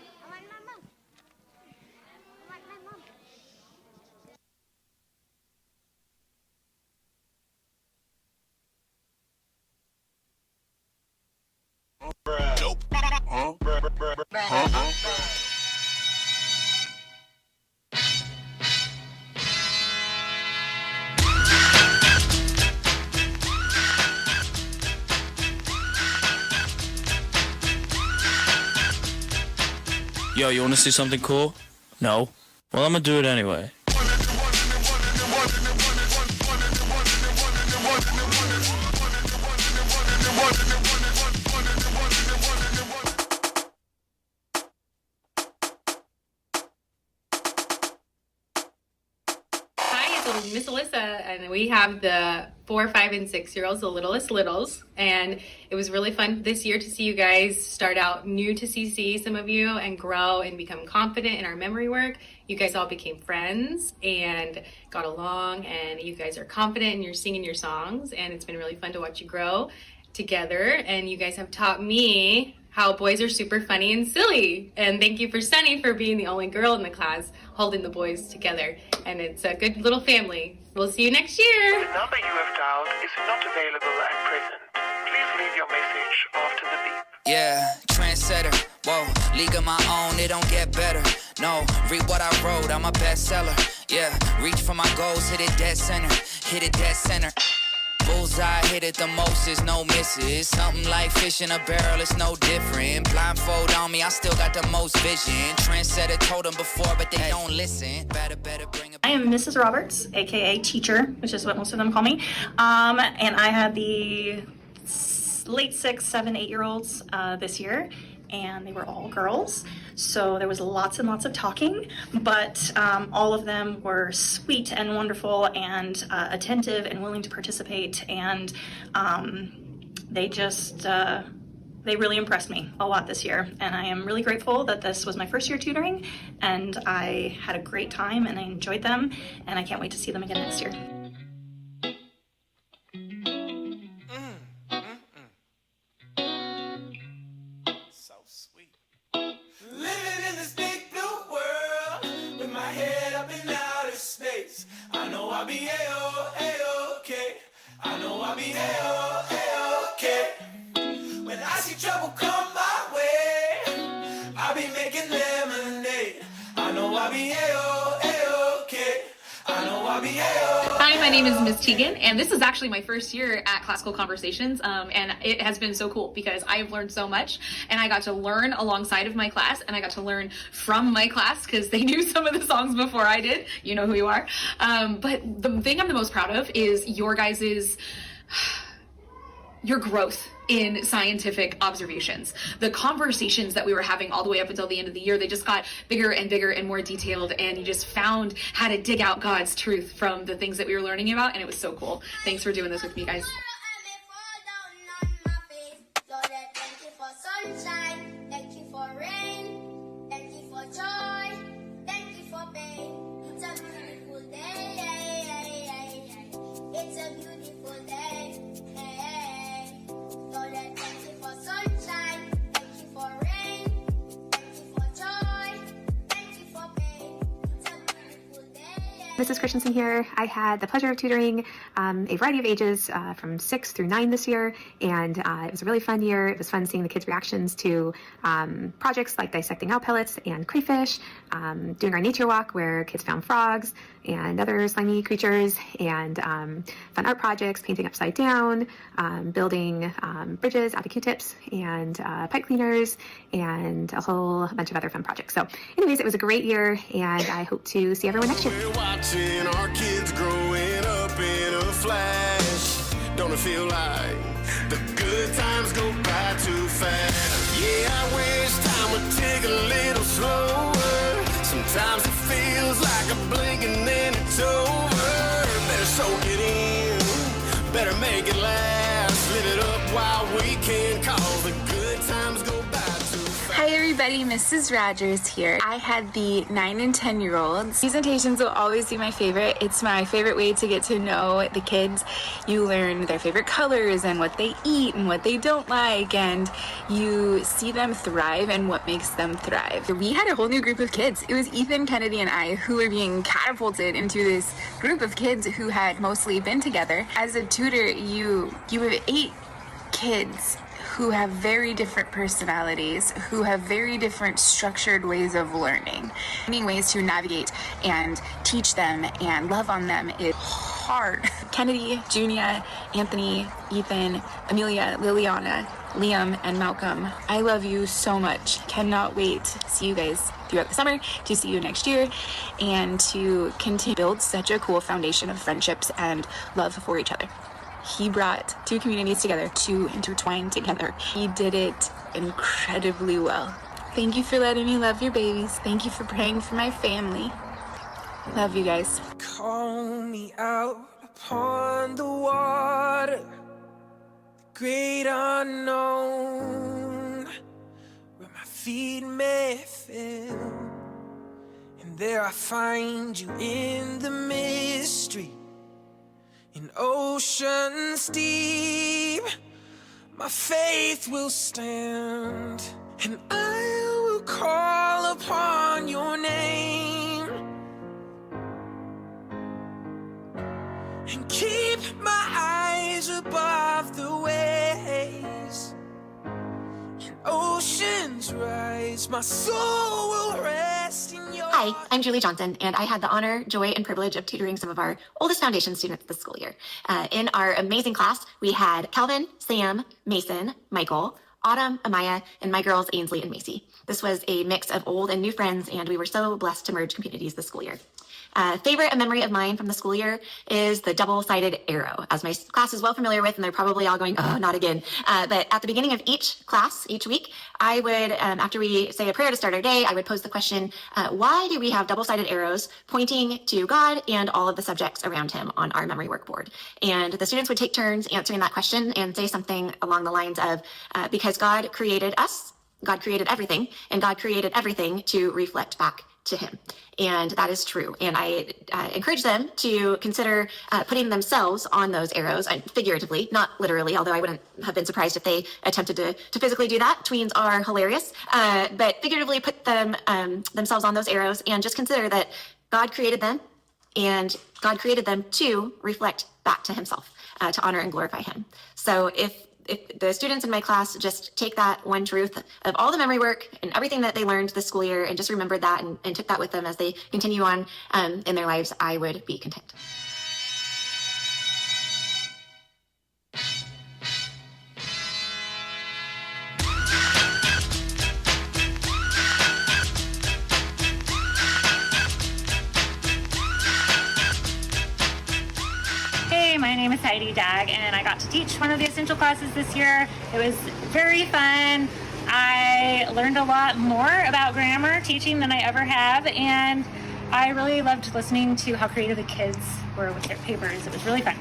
Yo, you want to see something cool? No? Well, I'm gonna do it anyway. Hi, it's Miss Alyssa, and we have the 4, 5, and 6-year-olds, the littlest littles, and it was really fun this year to see you guys start out new to CC, some of you, and grow and become confident in our memory work. You guys all became friends and got along, and you guys are confident and you're singing your songs, and it's been really fun to watch you grow together. And you guys have taught me how boys are super funny and silly. And thank you for Sunny for being the only girl in the class holding the boys together. And it's a good little family. We'll see you next year. The number you have dialed is not available at present. Please leave your message after the beep. Yeah, trendsetter, whoa, league of my own, it don't get better. No, read what I wrote, I'm a bestseller. Yeah, reach for my goals, hit it dead center, hit it dead center. Bullseye hit it the most, is no misses. Something like fish in a barrel, it's no different. Blindfold on me, I still got the most vision. Trendsetter told them before, but they don't listen. Better bring it. I am Mrs. Roberts, aka teacher, which is what most of them call me. And I had the late 6, 7, 8-year-olds this year, and they were all girls. So there was lots and lots of talking, but all of them were sweet and wonderful and attentive and willing to participate. And they just, they really impressed me a lot this year. And I am really grateful that this was my first year tutoring, and I had a great time and I enjoyed them, and I can't wait to see them again next year. I'll be A-O-A-OK. I know I'll be A-O-A-OK. When I see trouble come my way, I'll be making lemonade. I know I'll be A-O-A-OK. I know I'll be A-O. Hi, my name is Ms. Tegan, and this is actually my first year at Classical Conversations, and it has been so cool because I have learned so much, and I got to learn alongside of my class, and I got to learn from my class because they knew some of the songs before I did. You know who you are. But the thing I'm the most proud of is your guys's your growth in scientific observations. The conversations that we were having all the way up until the end of the year, they just got bigger and bigger and more detailed, and you just found how to dig out God's truth from the things that we were learning about, and it was so cool. Thanks for doing this with me, guys. Thank you for sunshine, thank you for rain, thank you for joy, thank you for pain. It's a beautiful day, it's a beautiful day. Lord, thank you for sunshine, thank you for rain, thank you for joy, thank you for pain. It's a beautiful day. Mrs. Christensen here. I had the pleasure of tutoring a variety of ages from 6 through 9 this year, and it was a really fun year. It was fun seeing the kids' reactions to projects like dissecting owl pellets and crayfish, doing our nature walk where kids found frogs and other slimy creatures, and fun art projects, painting upside down, building bridges out of Q-tips and pipe cleaners, and a whole bunch of other fun projects. So anyways, it was a great year, and I hope to see everyone next year. We're watching our kids growing up in a flash. Don't it feel like the good times go by too fast? Yeah, I wish time would take a little slower. Sometimes it feels like a blink and then it's over. Better soak it in, better make it last. Live it up while we can, cause the good times go by too fast. Hi everybody, Mrs. Rogers here. I had the 9 and 10-year-olds. Presentations will always be my favorite. It's my favorite way to get to know the kids. You learn their favorite colors and what they eat and what they don't like, and you see them thrive and what makes them thrive. We had a whole new group of kids. It was Ethan, Kennedy, and I who were being catapulted into this group of kids who had mostly been together. As a tutor, you have 8 kids who have very different personalities, who have very different structured ways of learning. Finding ways to navigate and teach them and love on them is hard. Kennedy, Junia, Anthony, Ethan, Amelia, Liliana, Liam, and Malcolm, I love you so much. Cannot wait to see you guys throughout the summer, to see you next year, and to continue to build such a cool foundation of friendships and love for each other. He brought 2 communities together to intertwine together. He did it incredibly well. Thank you for letting me love your babies. Thank you for praying for my family. Love you guys. Call me out upon the water, the great unknown, where my feet may fail, and there I find you in the mystery. In oceans deep, my faith will stand, and I will call upon your name, and keep my eyes above the waves. In oceans rise, my soul will rest in your Hi, I'm Julie Johnson, and I had the honor, joy, and privilege of tutoring some of our oldest foundation students this school year. In our amazing class, we had Calvin, Sam, Mason, Michael, Autumn, Amaya, and my girls, Ainsley and Macy. This was a mix of old and new friends, and we were so blessed to merge communities this school year. Favorite memory of mine from the school year is the double-sided arrow, as my class is well familiar with, and they're probably all going, oh, not again. But at the beginning of each class, each week, I would, after we say a prayer to start our day, I would pose the question, why do we have double-sided arrows pointing to God and all of the subjects around him on our memory workboard? And the students would take turns answering that question and say something along the lines of, because God created us, God created everything, and God created everything to reflect back to him. And that is true. And I encourage them to consider putting themselves on those arrows, figuratively, not literally, although I wouldn't have been surprised if they attempted to physically do that. Tweens are hilarious. But figuratively put themselves on those arrows and just consider that God created them, and God created them to reflect back to himself, to honor and glorify him. So if the students in my class just take that one truth of all the memory work and everything that they learned this school year and just remembered that and took that with them as they continue on in their lives, I would be content. Hey, my name is Heidi Dag, and I got to teach one of the essential classes this year. It was very fun. I learned a lot more about grammar teaching than I ever have, and I really loved listening to how creative the kids were with their papers. It was really fun.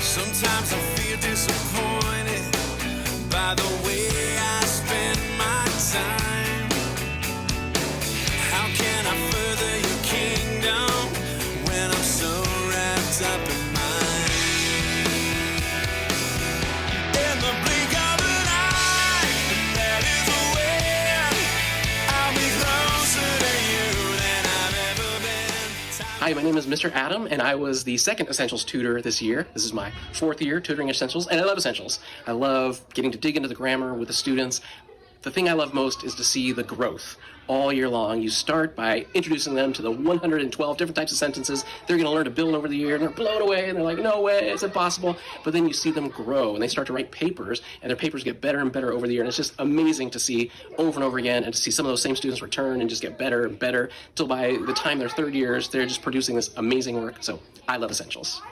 Sometimes I feel disappointed by the way I spend my time. How can I further your kingdom when I'm so wrapped up in mine? In the blink of an eye, that is when I'll be closer to you than I've ever been. Hi, my name is Mr. Adam, and I was the second Essentials tutor this year. This is my 4th year tutoring Essentials, and I love Essentials. I love getting to dig into the grammar with the students. The thing I love most is to see the growth all year long. You start by introducing them to the 112 different types of sentences they're going to learn to build over the year, and they're blown away, and they're like, no way, it's impossible. But then you see them grow, and they start to write papers, and their papers get better and better over the year, and it's just amazing to see over and over again, and to see some of those same students return and just get better and better, till by the time they're 3rd years, they're just producing this amazing work. So I love Essentials.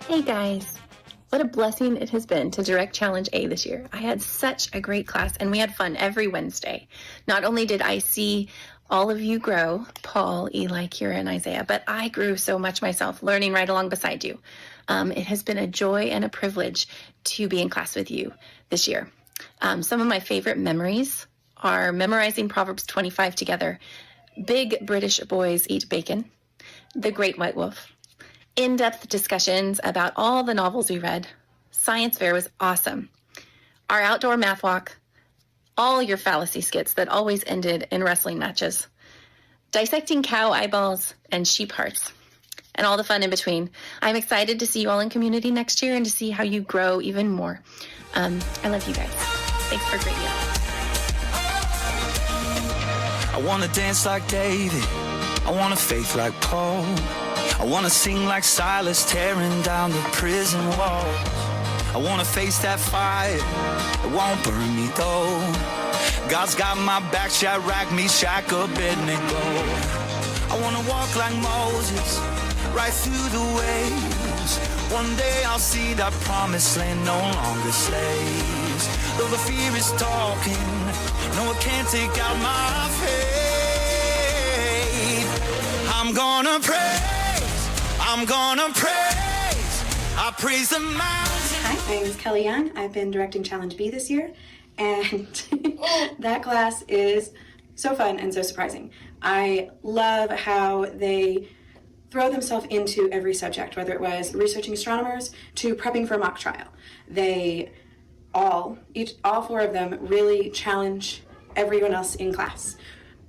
Hey guys, what a blessing it has been to direct Challenge A this year. I had such a great class and we had fun every Wednesday. Not only did I see all of you grow, Paul, Eli, Kira, and Isaiah, but I grew so much myself, learning right along beside you. It has been a joy and a privilege to be in class with you this year. Some of my favorite memories are memorizing Proverbs 25 together, Big British Boys Eat Bacon, The Great White Wolf, in-depth discussions about all the novels we read. Science fair was awesome. Our outdoor math walk, all your fallacy skits that always ended in wrestling matches, dissecting cow eyeballs and sheep hearts, and all the fun in between. I'm excited to see you all in community next year and to see how you grow even more. I love you guys. Thanks for a great year. I want to dance like David. I want a faith like Paul. I want to sing like Silas, tearing down the prison wall. I want to face that fire. It won't burn me though. God's got my back, Shadrach, Meshach, Abednego. I want to walk like Moses, right through the waves. One day I'll see that promised land, no longer slaves. Though the fear is talking, no, it can't take out my faith. I'm gonna praise, I'm gonna praise, I praise the mountain. Hi, my name is Kelly Young. I've been directing Challenge B this year, and that class is so fun and so surprising. I love how they throw themselves into every subject, whether it was researching astronomers to prepping for a mock trial. They all four of them really challenge everyone else in class.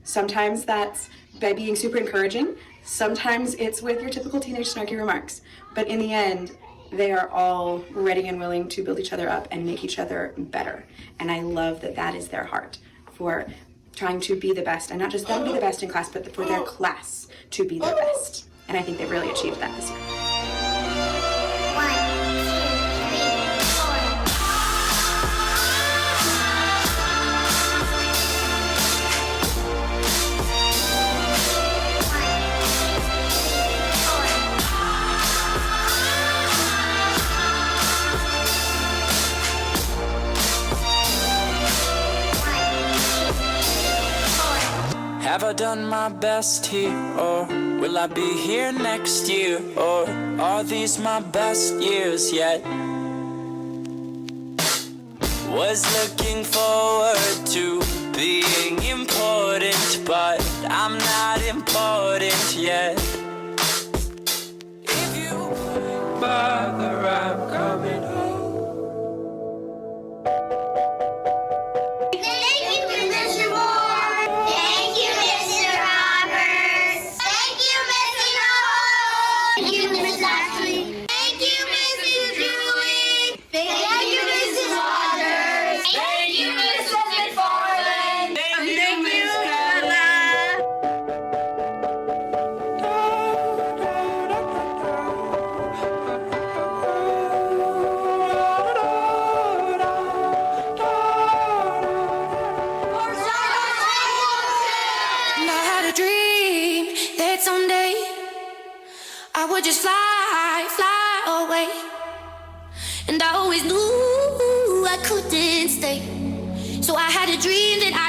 Sometimes that's by being super encouraging. Sometimes it's with your typical teenage snarky remarks. But in the end, they are all ready and willing to build each other up and make each other better. And I love that that is their heart for trying to be the best, and not just them be the best in class, but for their class to be the best. And I think they've really achieved that this year. Have I done my best here, or will I be here next year, or are these my best years yet? Was looking forward to being important, but I'm not important yet. If you bother, I'm coming home. Just fly away. And I always knew I couldn't stay. So I had a dream that I